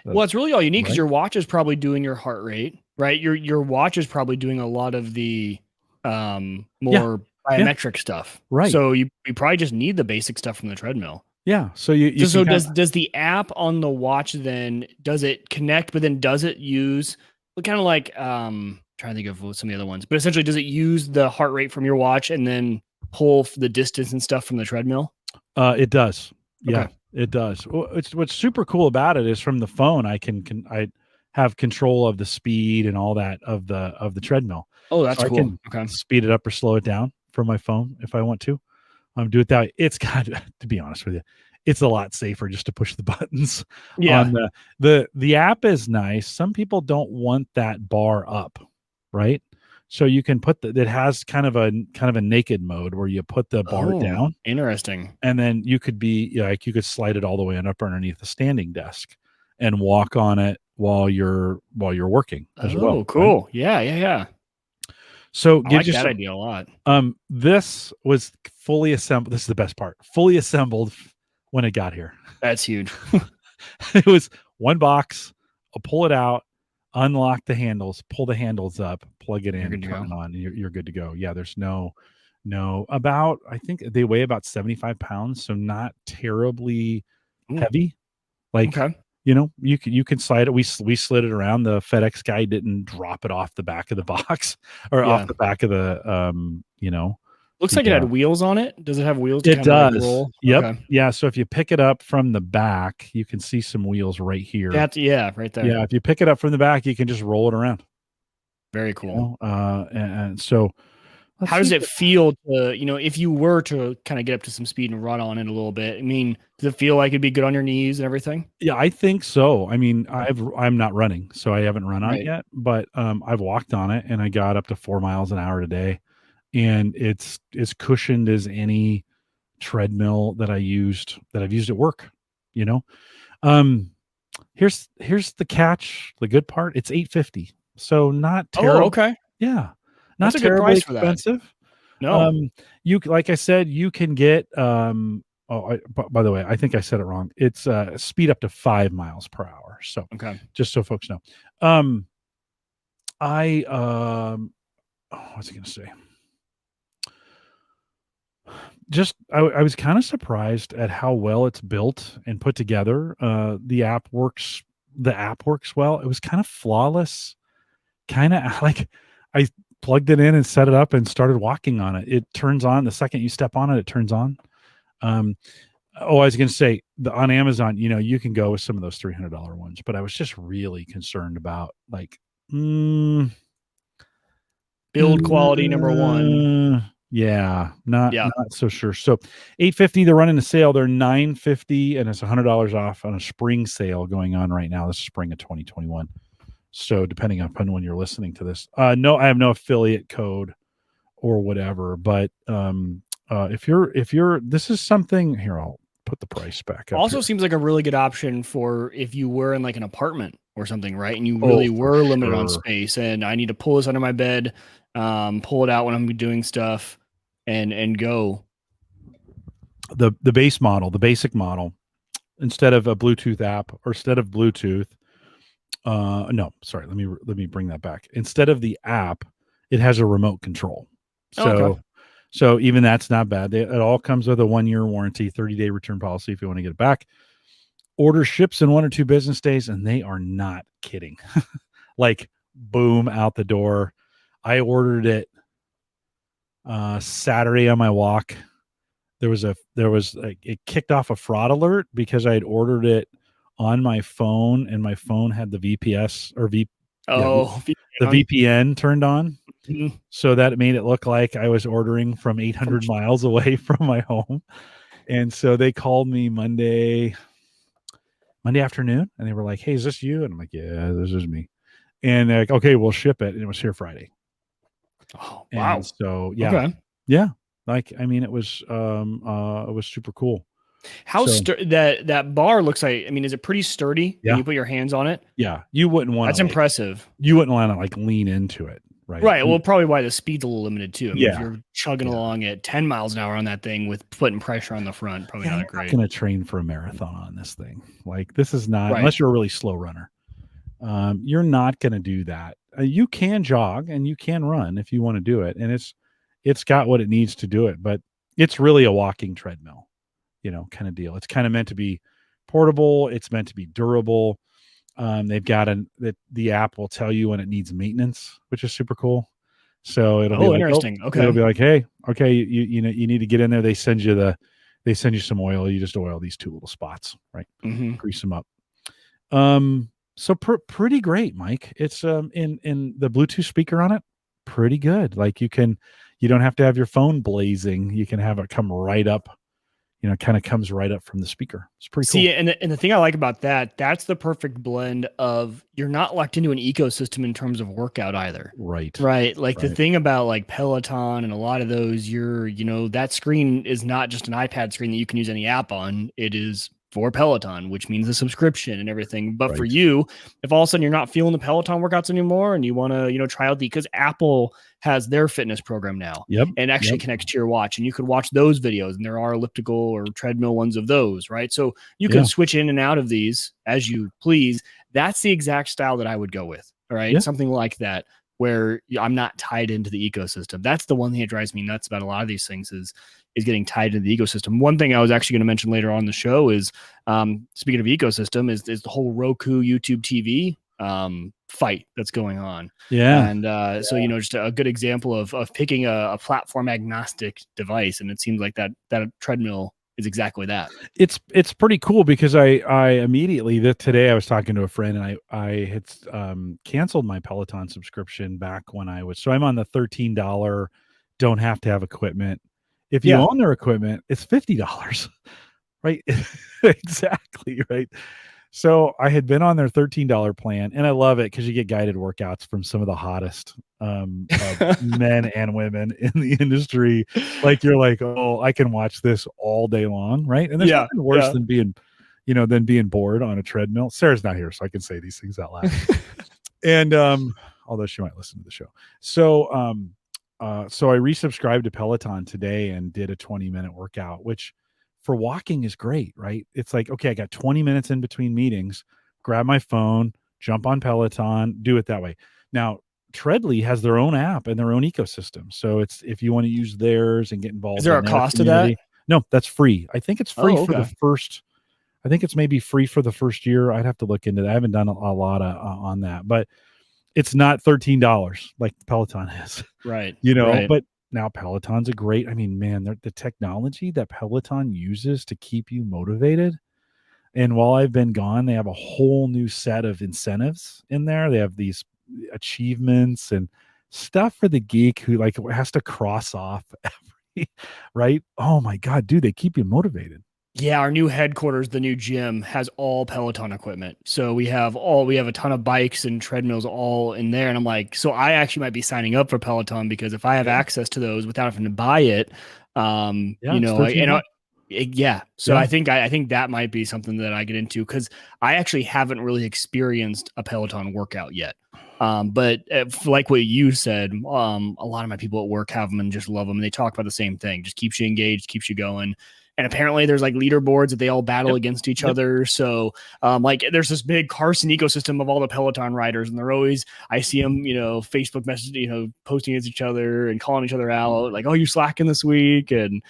Well, it's really all you need, because your watch is probably doing your heart rate, right? Your watch is probably doing a lot of the more biometric stuff, right? So you probably just need the basic stuff from the treadmill. Yeah. So does the app on the watch then, does it connect, but then does it use kind of like trying to think of some of the other ones, but essentially does it use the heart rate from your watch and then pull the distance and stuff from the treadmill? It does. Yeah. Okay. It does. What's super cool about it is from the phone, I have control of the speed and all that of the treadmill. Oh, that's cool. I can speed it up or slow it down from my phone if I want to. Do it that way. It's got, to be honest with you, it's a lot safer just to push the buttons. Yeah. On the app is nice. Some people don't want that bar up, right? So you can put it has kind of a naked mode where you put the bar down. Interesting. And then you could you could slide it all the way up underneath the standing desk and walk on it while you're working as well. Oh, cool. Right? Yeah. So I like that idea a lot. This was fully assembled. This is the best part. Fully assembled when it got here. That's huge. It was one box. I'll pull it out. unlock the handles, pull the handles up, plug it in, turn go. it on, and you're good to go. Yeah, there's no about, I think they weigh about 75 pounds, so not terribly heavy. Like, okay. You can slide it. We slid it around. The FedEx guy didn't drop it off the back of the box or off the back of the Looks like it had wheels on it. Does it have wheels? It does. Like roll? Yep. Okay. Yeah. So if you pick it up from the back, you can see some wheels right here. Right there. Yeah. If you pick it up from the back, you can just roll it around. Very cool. And so how does it feel to, if you were to kind of get up to some speed and run on it a little bit? I mean, does it feel like it'd be good on your knees and everything? Yeah, I think so. I mean, I'm not running, so I haven't run on it yet, but I've walked on it and I got up to 4 miles an hour today, and it's as cushioned as any treadmill that I've used at work. Here's the catch, the good part. It's $850, so not terrible. Oh, okay. Yeah, not terribly expensive. No, you, like I said, you can get by the way, I think I said it wrong. It's speed up to 5 miles per hour. So just so folks know. What's I going to say? I was kind of surprised at how well it's built and put together. The app works well. It was kind of flawless. Kind of like I plugged it in and set it up and started walking on it. It turns on the second you step on it. It turns on. I was going to say on Amazon, you can go with some of those $300 ones, but I was just really concerned about like build quality number one. Yeah, not so sure. So $850, they're running a sale. They're $950, and it's $100 off on a spring sale going on right now. This is spring of 2021. So depending upon when you're listening to this, no, I have no affiliate code or whatever. But if you're, this is something here. I'll put the price back up. Also seems like a really good option for if you were in like an apartment or something, right? And you really were limited on space, and I need to pull this under my bed, pull it out when I'm doing stuff, and go. The basic model, instead of a Bluetooth app or instead of Bluetooth. No, sorry. Let me bring that back. Instead of the app, it has a remote control. So even that's not bad. It all comes with a 1-year warranty, 30-day return policy if you want to get it back. Order ships in 1 or 2 business days, and they are not kidding. Like boom, out the door. I ordered it Saturday on my walk. It kicked off a fraud alert because I had ordered it on my phone, and my phone had the VPS or VPN turned on. Mm-hmm. So that made it look like I was ordering from 800 miles away from my home. And so they called me Monday afternoon, and they were like, "Hey, is this you?" And I'm like, "Yeah, this is me." And they're like, "Okay, we'll ship it." And it was here Friday. Oh, wow. And so yeah. Like, I mean, it was super cool. How that bar looks like? I mean, is it pretty sturdy when you put your hands on it? Yeah, you wouldn't want. That's impressive. You wouldn't want to like lean into it, right? Right. Well, probably why the speed's a little limited too. I mean, if you're chugging along at 10 miles an hour on that thing with putting pressure on the front, probably not great. I'm going to train for a marathon on this thing. Like, this is not unless you're a really slow runner. You're not going to do that. You can jog and you can run if you want to do it, and it's got what it needs to do it, but it's really a walking treadmill. Kind of deal. It's kind of meant to be portable. It's meant to be durable. They've got the app will tell you when it needs maintenance, which is super cool. So it'll be like, interesting. Okay. It'll be like, hey, okay, you need to get in there. They send you some oil. You just oil these 2 little spots, right? Mm-hmm. Grease them up. So pretty great, Mike. It's in the Bluetooth speaker on it. Pretty good. Like you don't have to have your phone blazing. You can have it come right up. Kind of comes right up from the speaker. It's pretty cool. See, and the thing I like about that's the perfect blend of you're not locked into an ecosystem in terms of workout either. Right. Like the thing about like Peloton and a lot of those, that screen is not just an iPad screen that you can use any app on. It is for Peloton, which means a subscription and everything. But for you, if all of a sudden you're not feeling the Peloton workouts anymore and you want to, try out because Apple has their fitness program now and actually connects to your watch, and you could watch those videos, and there are elliptical or treadmill ones of those, right? So you can switch in and out of these as you please. That's the exact style that I would go with. right? Something like that, where I'm not tied into the ecosystem. That's the one thing that drives me nuts about a lot of these things is getting tied into the ecosystem. One thing I was actually going to mention later on the show is, speaking of ecosystem, is the whole Roku, YouTube TV fight that's going on. Yeah. And so, you know, just a good example of picking a platform agnostic device. And it seems like that Treadmill is exactly that. It's pretty cool because I immediately today I was talking to a friend and I had canceled my Peloton subscription back when I'm on the $13 don't have to have equipment. If you own their equipment, it's $50, right? Exactly, right. So I had been on their $13 plan, and I love it because you get guided workouts from some of the hottest men and women in the industry. Like you're like, oh, I can watch this all day long, right? And there's nothing worse than being bored on a treadmill. Sarah's not here, so I can say these things out loud. And although she might listen to the show. So so I resubscribed to Peloton today and did a 20-minute workout, which for walking is great, right? It's like, okay, I got 20 minutes in between meetings, grab my phone, jump on Peloton, do it that way. Now, Treadly has their own app and their own ecosystem. So it's, if you want to use theirs and get involved. Is there a cost to that? No, that's free. I think it's free for the first, I think it's maybe free for the first year. I'd have to look into that. I haven't done a lot on that, but it's not $13 like Peloton is. Right. You know, right. But now Peloton's a great, I mean, man, the technology that Peloton uses to keep you motivated. And while I've been gone, they have a whole new set of incentives in there. They have these achievements and stuff for the geek who like has to cross off every, right? Oh my God, dude, they keep you motivated. Yeah, our new headquarters, the new gym, has all Peloton equipment. So we have a ton of bikes and treadmills all in there. And I'm like, so I actually might be signing up for Peloton because if I have access to those without having to buy it, you know, So I think that might be something that I get into because I actually haven't really experienced a Peloton workout yet. But like what you said, a lot of my people at work have them and just love them. And they talk about the same thing, just keeps you engaged, keeps you going. And apparently there's like leaderboards that they all battle against each other. So like there's this big Carson ecosystem of all the Peloton riders, and they're always, I see them, you know, Facebook messages, you know, posting against each other and calling each other out like, oh, you slacking this week. And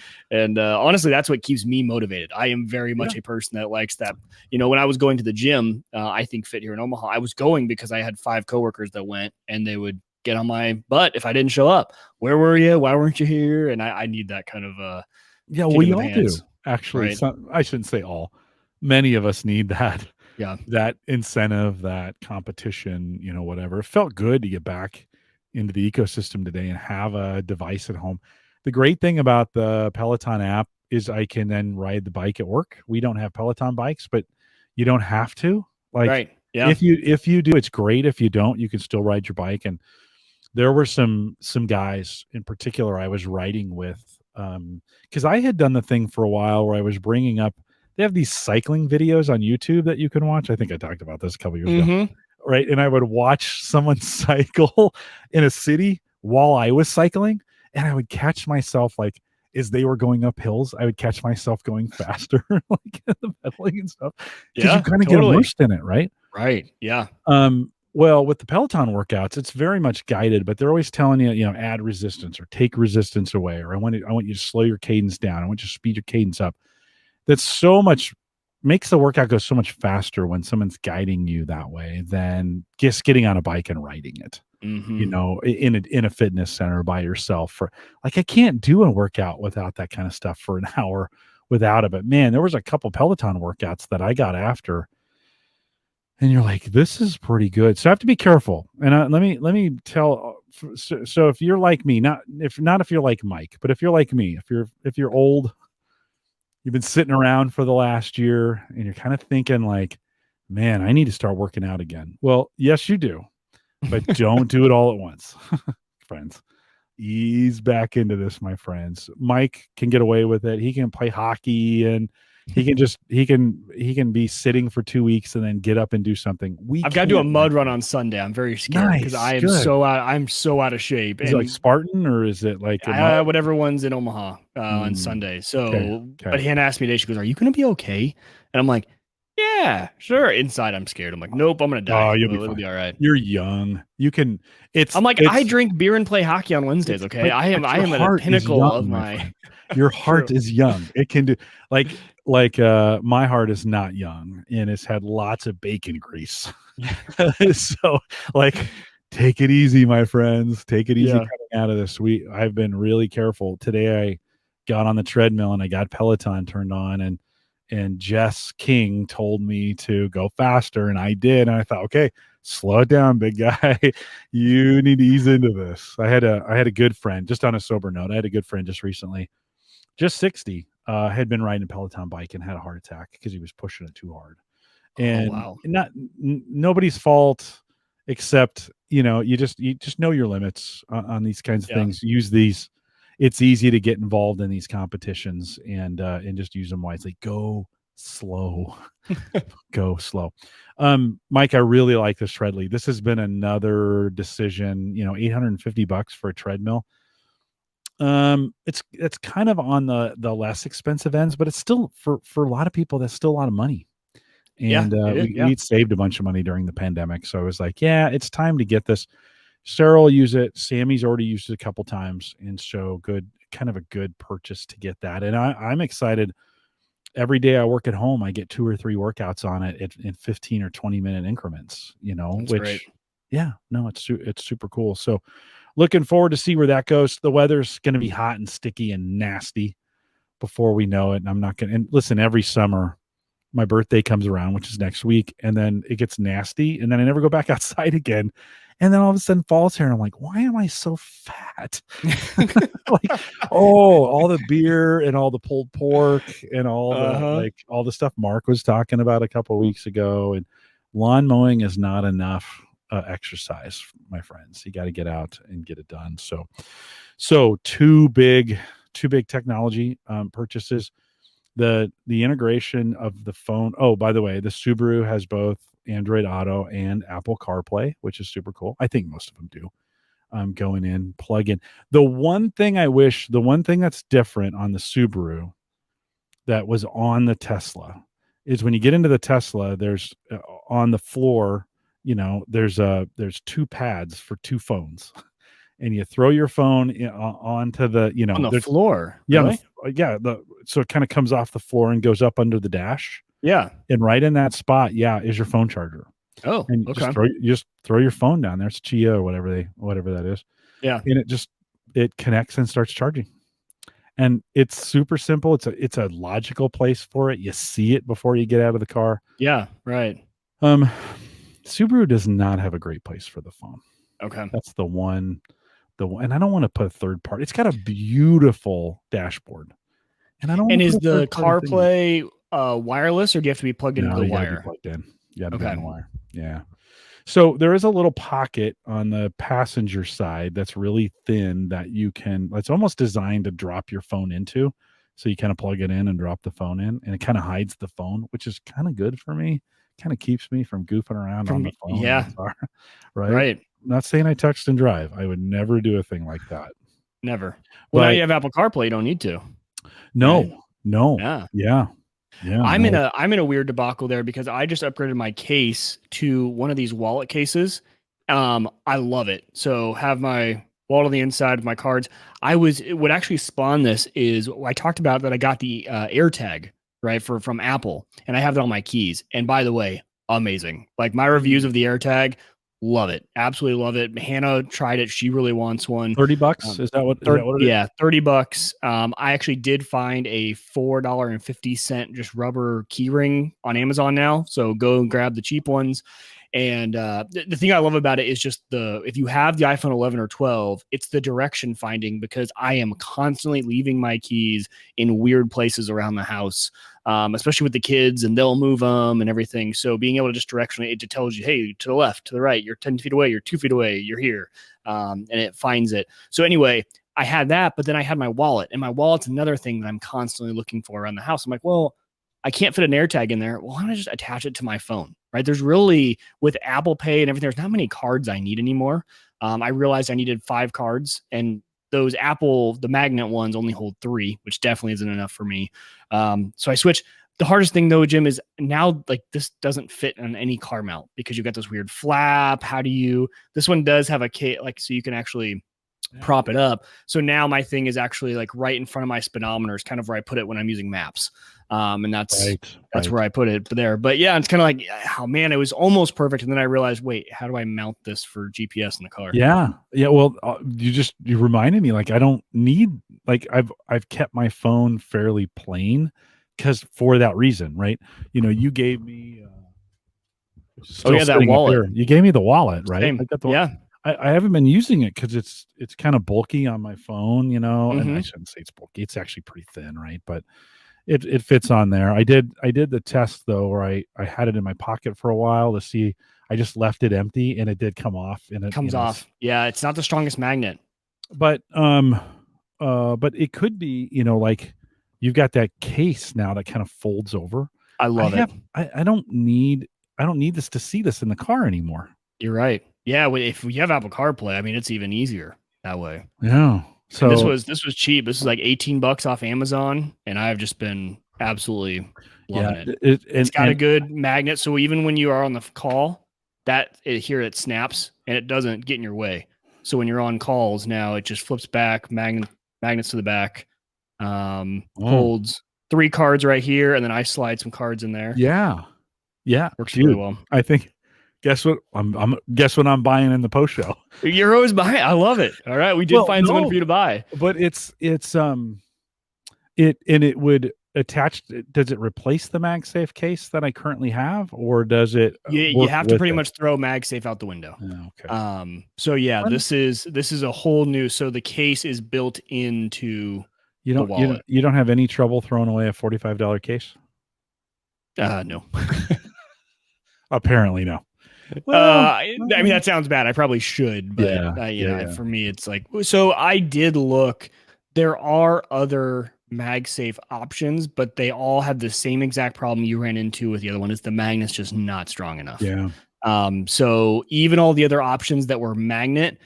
honestly, that's what keeps me motivated. I am very much a person that likes that. You know, when I was going to the gym, I think Fit here in Omaha, I was going because I had 5 coworkers that went and they would get on my butt if I didn't show up. Where were you? Why weren't you here? And I need that kind of, yeah, we all do. Actually, right. I shouldn't say all. Many of us need that. Yeah, that incentive, that competition, you know, whatever. It felt good to get back into the ecosystem today and have a device at home. The great thing about the Peloton app is I can then ride the bike at work. We don't have Peloton bikes, but you don't have to. Like, right. Yeah. If you do, it's great. If you don't, you can still ride your bike. And there were some guys in particular I was riding with. Because I had done the thing for a while where I was bringing up, they have these cycling videos on YouTube that you can watch. I think I talked about this a couple years ago, right? And I would watch someone cycle in a city while I was cycling, and I would catch myself like as they were going up hills, I would catch myself going faster, like the pedaling and stuff. Because you kind of get immersed in it, right? Right. Yeah. Well, with the Peloton workouts, it's very much guided, but they're always telling you, you know, add resistance or take resistance away, or I want you to slow your cadence down. I want you to speed your cadence up. That's so much makes the workout go so much faster when someone's guiding you that way than just getting on a bike and riding it. You know, in a fitness center by yourself. For like, I can't do a workout without that kind of stuff for an hour without it. But man, there was a couple Peloton workouts that I got after. And you're like, this is pretty good. So I have to be careful. And let me tell. So if you're like me, not if you're like Mike, but if you're like me, if you're old, you've been sitting around for the last year, and you're kind of thinking like, man, I need to start working out again. Well, yes, you do, but don't do it all at once, friends. Ease back into this, my friends. Mike can get away with it. He can play hockey and. He can be sitting for 2 weeks and then get up and do something. I've got to do a mud run on Sunday. I'm very scared because I'm so out of shape. Is it like Spartan or is it like whatever one's in Omaha on Sunday? So, but Hannah asked me today. She goes, "Are you going to be okay?" And I'm like, yeah, sure. Inside, I'm scared. I'm like, nope, I'm gonna die. Oh, you'll be It'll fine. be all right. You're young. You can. I'm like, I drink beer and play hockey on Wednesdays. Okay, but I am your at a heart is pinnacle young, of my my. friend. Your heart True. is young. It can do like my heart is not young, and it's had lots of bacon grease. So like, take it easy, my friends. Take it easy Yeah. coming out of this. I've been really careful. Today I got on the treadmill and I got Peloton turned on, and Jess King told me to go faster, and I did. And I thought, okay, slow it down, big guy. You need to ease into this. I had a good friend, just on a sober note. I had a good friend just recently, just 60, had been riding a Peloton bike and had a heart attack because he was pushing it too hard. And wow. Nobody's fault, except you just know your limits on these kinds of things. Use these. It's easy to get involved in these competitions and just use them wisely. Go slow. Go slow. Mike, I really like this Treadly. This has been another decision. $850 for a treadmill. It's kind of on the less expensive ends, but it's still for a lot of people, that's still a lot of money. And we'd saved a bunch of money during the pandemic. So I was like, yeah, it's time to get this. Sarah will use it. Sammy's already used it a couple times. And so kind of a good purchase to get that. And I'm excited. Every day I work at home, I get 2 or 3 workouts on it in 15 or 20-minute increments, That's great. Yeah, no, it's super cool. So looking forward to see where that goes. The weather's going to be hot and sticky and nasty before we know it. And I'm not going to, and listen, every summer, my birthday comes around, which is next week, and then it gets nasty, and then I never go back outside again. And then all of a sudden fall's here, and I'm like, why am I so fat? All the beer and all the pulled pork and all the stuff Mark was talking about a couple of weeks ago. And lawn mowing is not enough exercise, my friends. You got to get out and get it done. So two big technology purchases. The integration of the phone. Oh, by the way, the Subaru has both Android Auto and Apple CarPlay, which is super cool. I think most of them do. Going in, plug in. The one thing that's different on the Subaru that was on the Tesla is when you get into the Tesla, there's on the floor, there's 2 pads for 2 phones. And you throw your phone onto the, on the floor. Yeah. Really? So it kind of comes off the floor and goes up under the dash. Yeah. And right in that spot, is your phone charger. Oh, and just throw your phone down there. It's Chia or whatever that is. Yeah. And it connects and starts charging. And it's super simple. It's a logical place for it. You see it before you get out of the car. Yeah. Right. Subaru does not have a great place for the phone. Okay. That's the one, and I don't want to put a third party. It's got a beautiful dashboard, and I don't. And is the CarPlay wireless, or do you have to be plugged into the wire? Plugged in. You got to be on the wire. Yeah. So there is a little pocket on the passenger side that's really thin that you can. It's almost designed to drop your phone into, so you kind of plug it in and drop the phone in, and it kind of hides the phone, which is kind of good for me. Kind of keeps me from goofing around on the phone. Yeah. Right. Not saying I text and drive. I would never do a thing like that. Never. Well, now you have Apple CarPlay. You don't need to. No. Right? No. Yeah. I'm in a weird debacle there because I just upgraded my case to one of these wallet cases. I love it. So have my wallet on the inside of my cards. What actually spawned this is I talked about that I got the AirTag, right, from Apple, and I have it on my keys. And by the way, amazing. Like my reviews of the AirTag, love it. Absolutely love it. Hannah tried it. She really wants one. $30? Is that what it is? Yeah, $30. I actually did find a $4.50 just rubber key ring on Amazon now. So go and grab the cheap ones. And the thing I love about it is just if you have the iPhone 11 or 12, it's the direction finding, because I am constantly leaving my keys in weird places around the house, especially with the kids, and they'll move them and everything. So being able to just directionally, it tells you, hey, to the left, to the right, you're 10 feet away, you're 2 feet away, you're here. And it finds it. So anyway, I had that, but then I had my wallet, and my wallet's another thing that I'm constantly looking for around the house. I'm like, well, I can't fit an AirTag in there. Well, why don't I just attach it to my phone, right? There's really, with Apple Pay and everything, there's not many cards I need anymore. I realized I needed 5 cards, and those the magnet ones only hold 3, which definitely isn't enough for me. So I switched. The hardest thing though, Jim, is now like this doesn't fit on any car mount because you got this weird flap. This one does have a case, like, so you can actually prop it up. So now my thing is actually like right in front of my speedometer is kind of where I put it when I'm using maps. And that's where I put it there. But yeah, it's kind of like, oh man, it was almost perfect. And then I realized, wait, how do I mount this for GPS in the car? Yeah. Yeah. Well, you reminded me, like, I don't need, like, I've kept my phone fairly plain because for that reason, right? You gave me, that wallet. You gave me the wallet, right? Same. I got the I haven't been using it because it's kind of bulky on my phone, and I shouldn't say it's bulky. It's actually pretty thin, right? But it fits on there. I did the test though, where I had it in my pocket for a while to see. I just left it empty and it did come off. And it comes off. Yeah, it's not the strongest magnet. But it could be, like you've got that case now that kind of folds over. I love it. I don't need this to see this in the car anymore. You're right. Yeah, if you have Apple CarPlay, I mean, it's even easier that way. Yeah. So and this was cheap. This is like $18 off Amazon, and I've just been absolutely loving it. It's got a good magnet, so even when you are on the call, it snaps and it doesn't get in your way. So when you're on calls now, it just flips back, magnets to the back, holds 3 cards right here, and then I slide some cards in there. Yeah, works really well. I think. Guess what? Guess what I'm buying in the post show. You're always buying. I love it. All right, we did find someone for you to buy. But it would attach. Does it replace the MagSafe case that I currently have, or does it? You have to pretty much throw MagSafe out the window. Oh, okay. So yeah, this is a whole new. So the case is built into the wallet. You don't have any trouble throwing away a $45 case? No. Apparently no. Well, I mean, that sounds bad. I probably should, but for me, it's like, so I did look, there are other MagSafe options, but they all have the same exact problem you ran into with the other one, is the magnet's just not strong enough. Yeah. So even all the other options that were magnet,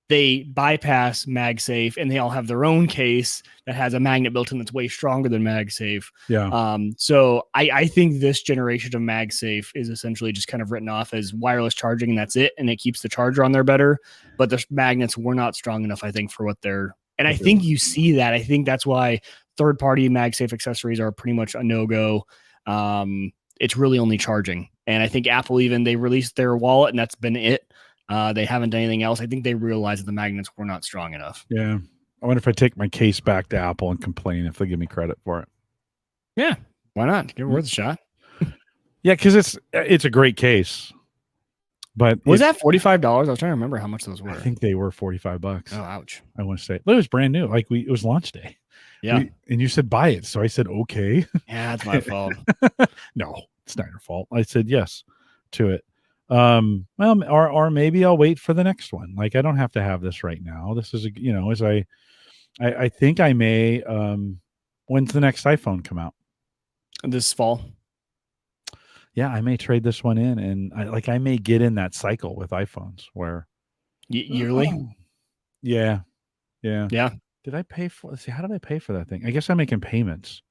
they bypass MagSafe, and they all have their own case that has a magnet built in that's way stronger than MagSafe. Yeah. So I think this generation of MagSafe is essentially just kind of written off as wireless charging, and that's it. And it keeps the charger on there better, but the magnets were not strong enough, I think, for what they're. And I think you see that. I think that's why third-party MagSafe accessories are pretty much a no-go. It's really only charging, and I think Apple they released their wallet, and that's been it. They haven't done anything else. I think they realized that the magnets were not strong enough. Yeah. I wonder if I take my case back to Apple and complain if they give me credit for it. Yeah. Why not? Give it worth a shot. Yeah, because it's a great case. But was that $45? I was trying to remember how much those were. I think they were $45. Oh, ouch. I want to say. But it was brand new. Like it was launch day. Yeah. And you said buy it. So I said, okay. Yeah, that's my fault. No, it's not your fault. I said yes to it. Well, or maybe I'll wait for the next one. Like, I don't have to have this right now. This is as I think I may. When's the next iPhone come out? This fall. Yeah, I may trade this one in, and I may get in that cycle with iPhones where yearly. Yeah. Did I pay for? Let's see, how did I pay for that thing? I guess I'm making payments.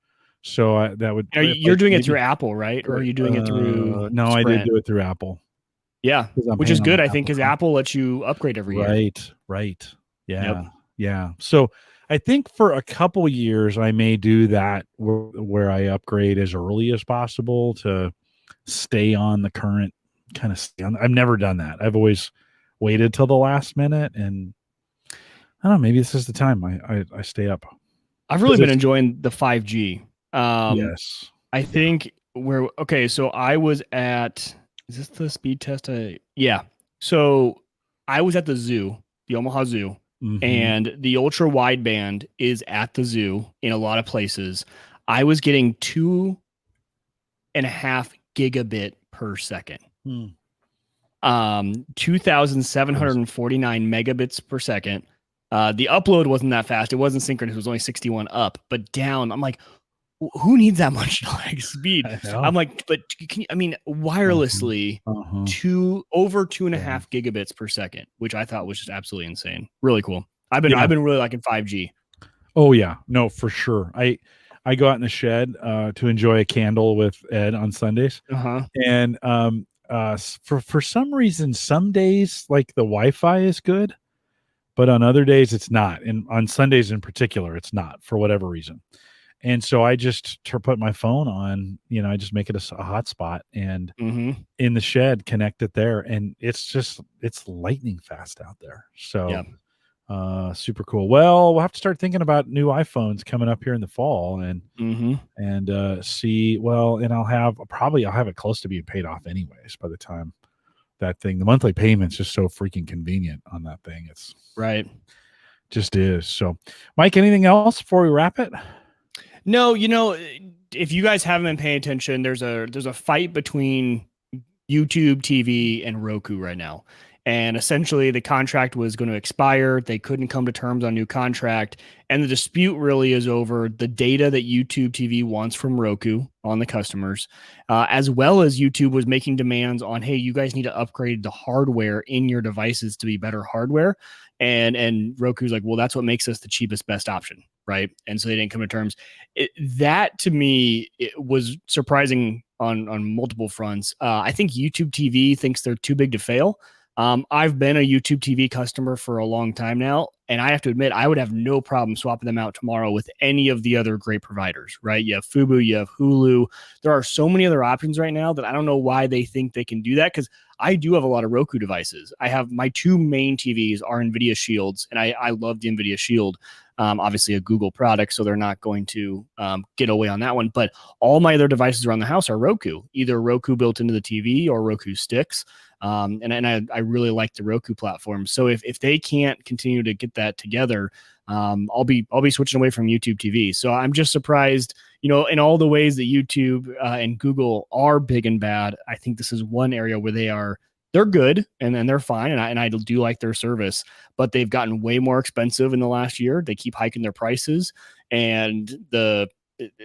So that would. You're doing it through Apple, right? Or are you doing it through? No, Sprint? I did do it through Apple. Yeah, which is good, I think, because Apple lets you upgrade every year. Right. Yeah. So I think for a couple years, I may do that where I upgrade as early as possible to stay on the current kind of. I've never done that. I've always waited till the last minute, and I don't know. Maybe this is the time I stay up. I've really been enjoying the 5G. Yes. I think so I was at. Is this the speed test? Yeah. So I was at the zoo, the Omaha Zoo, and the ultra wideband is at the zoo in a lot of places. I was getting 2.5 gigabit per second. 2,749 megabits per second. The upload wasn't that fast. It wasn't synchronous. It was only 61 up, but down. I'm like, who needs that much speed? I'm like, but wirelessly, over 2.5 gigabits per second, which I thought was just absolutely insane. Really cool. I've been really liking 5G. Oh yeah, no, for sure. I go out in the shed to enjoy a candle with Ed on Sundays. And for some reason, some days like the Wi-Fi is good, but on other days it's not. And on Sundays in particular, it's not for whatever reason. And so I just put my phone on, I just make it a hotspot and in the shed, connect it there. And it's lightning fast out there. So super cool. Well, we'll have to start thinking about new iPhones coming up here in the fall and see, and I'll have it close to being paid off anyways by the time the monthly payment's just so freaking convenient on that thing. It's right. Just is. So Mike, anything else before we wrap it? No, if you guys haven't been paying attention, there's a fight between YouTube TV and Roku right now. And essentially the contract was going to expire. They couldn't come to terms on a new contract. And the dispute really is over the data that YouTube TV wants from Roku on the customers, as well as YouTube was making demands on, hey, you guys need to upgrade the hardware in your devices to be better hardware. And Roku's like, well, that's what makes us the cheapest, best option. Right. And so they didn't come to terms. That to me, it was surprising on multiple fronts. I think YouTube TV thinks they're too big to fail. I've been a YouTube TV customer for a long time now, and I have to admit, I would have no problem swapping them out tomorrow with any of the other great providers, right? You have Fubo, you have Hulu. There are so many other options right now that I don't know why they think they can do that, because I do have a lot of Roku devices. I have my two main TVs are NVIDIA Shields, and I love the NVIDIA Shield. Obviously a Google product, so they're not going to get away on that one. But all my other devices around the house are Roku, either Roku built into the TV or Roku sticks. And I really like the Roku platform. So if they can't continue to get that together, I'll be switching away from YouTube TV. So I'm just surprised, in all the ways that YouTube and Google are big and bad. I think this is one area where they're good and they're fine. And I do like their service, but they've gotten way more expensive in the last year. They keep hiking their prices,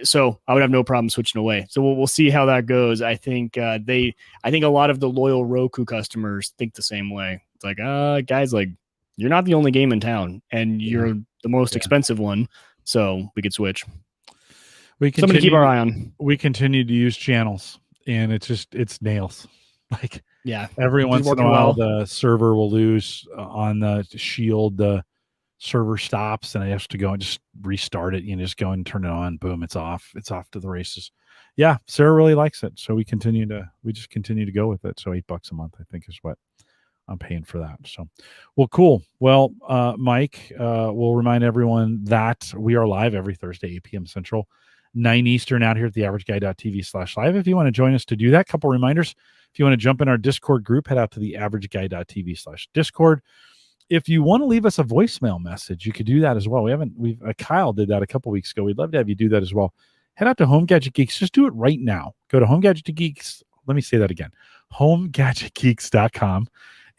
so I would have no problem switching away. So we'll see how that goes. I think I think a lot of the loyal Roku customers think the same way. It's like, guys, like, you're not the only game in town and you're the most expensive one. So we could switch. Something to keep our eye on. We continue to use channels, and it's nails. Like, every once in a while, the server will lose on the Shield. The server stops, and I have to go and just restart it. Just go and turn it on. Boom, it's off. It's off to the races. Yeah, Sarah really likes it, so we just continue to go with it. So $8 a month, I think, is what I'm paying for that. So, well, cool. Well, Mike, we'll remind everyone that we are live every Thursday, 8 p.m. Central, 9 Eastern, out here at theaverageguy.tv/live. If you want to join us to do that, couple reminders. If you want to jump in our Discord group, head out to theaverageguy.tv/Discord. If you want to leave us a voicemail message, you could do that as well. Kyle did that a couple weeks ago. We'd love to have you do that as well. Head out to Home Gadget Geeks. Just do it right now. Go to Home Gadget Geeks. Let me say that again. HomeGadgetGeeks.com.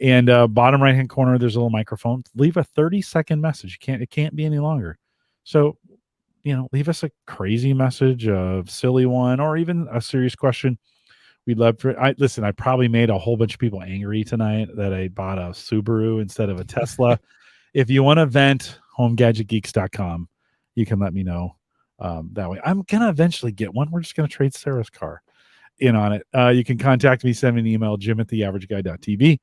And bottom right-hand corner, there's a little microphone. Leave a 30-second message. It can't be any longer. So, leave us a crazy message, a silly one, or even a serious question. We'd love for I probably made a whole bunch of people angry tonight that I bought a Subaru instead of a Tesla. If you want to vent, HomeGadgetGeeks.com. You can let me know that way. I'm going to eventually get one. We're just going to trade Sarah's car in on it. You can contact me, send me an email, jim@theaverageguy.tv.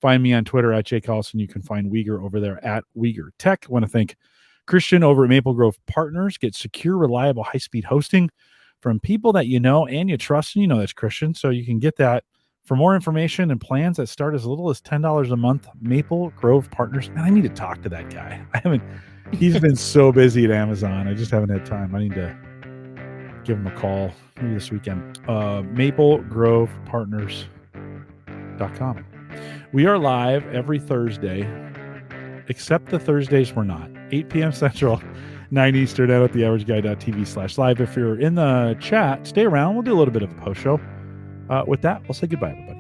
Find me on Twitter at @Collison. You can find Wieger over there at Wieger Tech. I want to thank Christian over at Maple Grove Partners. Get secure, reliable, high-speed hosting from people that you know and you trust, and that's Christian. So you can get that. For more information and plans that start as little as $10 a month, Maple Grove Partners. Man, I need to talk to that guy. He's been so busy at Amazon. I just haven't had time. I need to give him a call maybe this weekend. MapleGrovePartners.com. We are live every Thursday, except the Thursdays we're not. 8 p.m. Central, 9 Eastern, out at theaverageguy.tv/live. If you're in the chat, stay around. We'll do a little bit of a post show. With that, we'll say goodbye, everybody.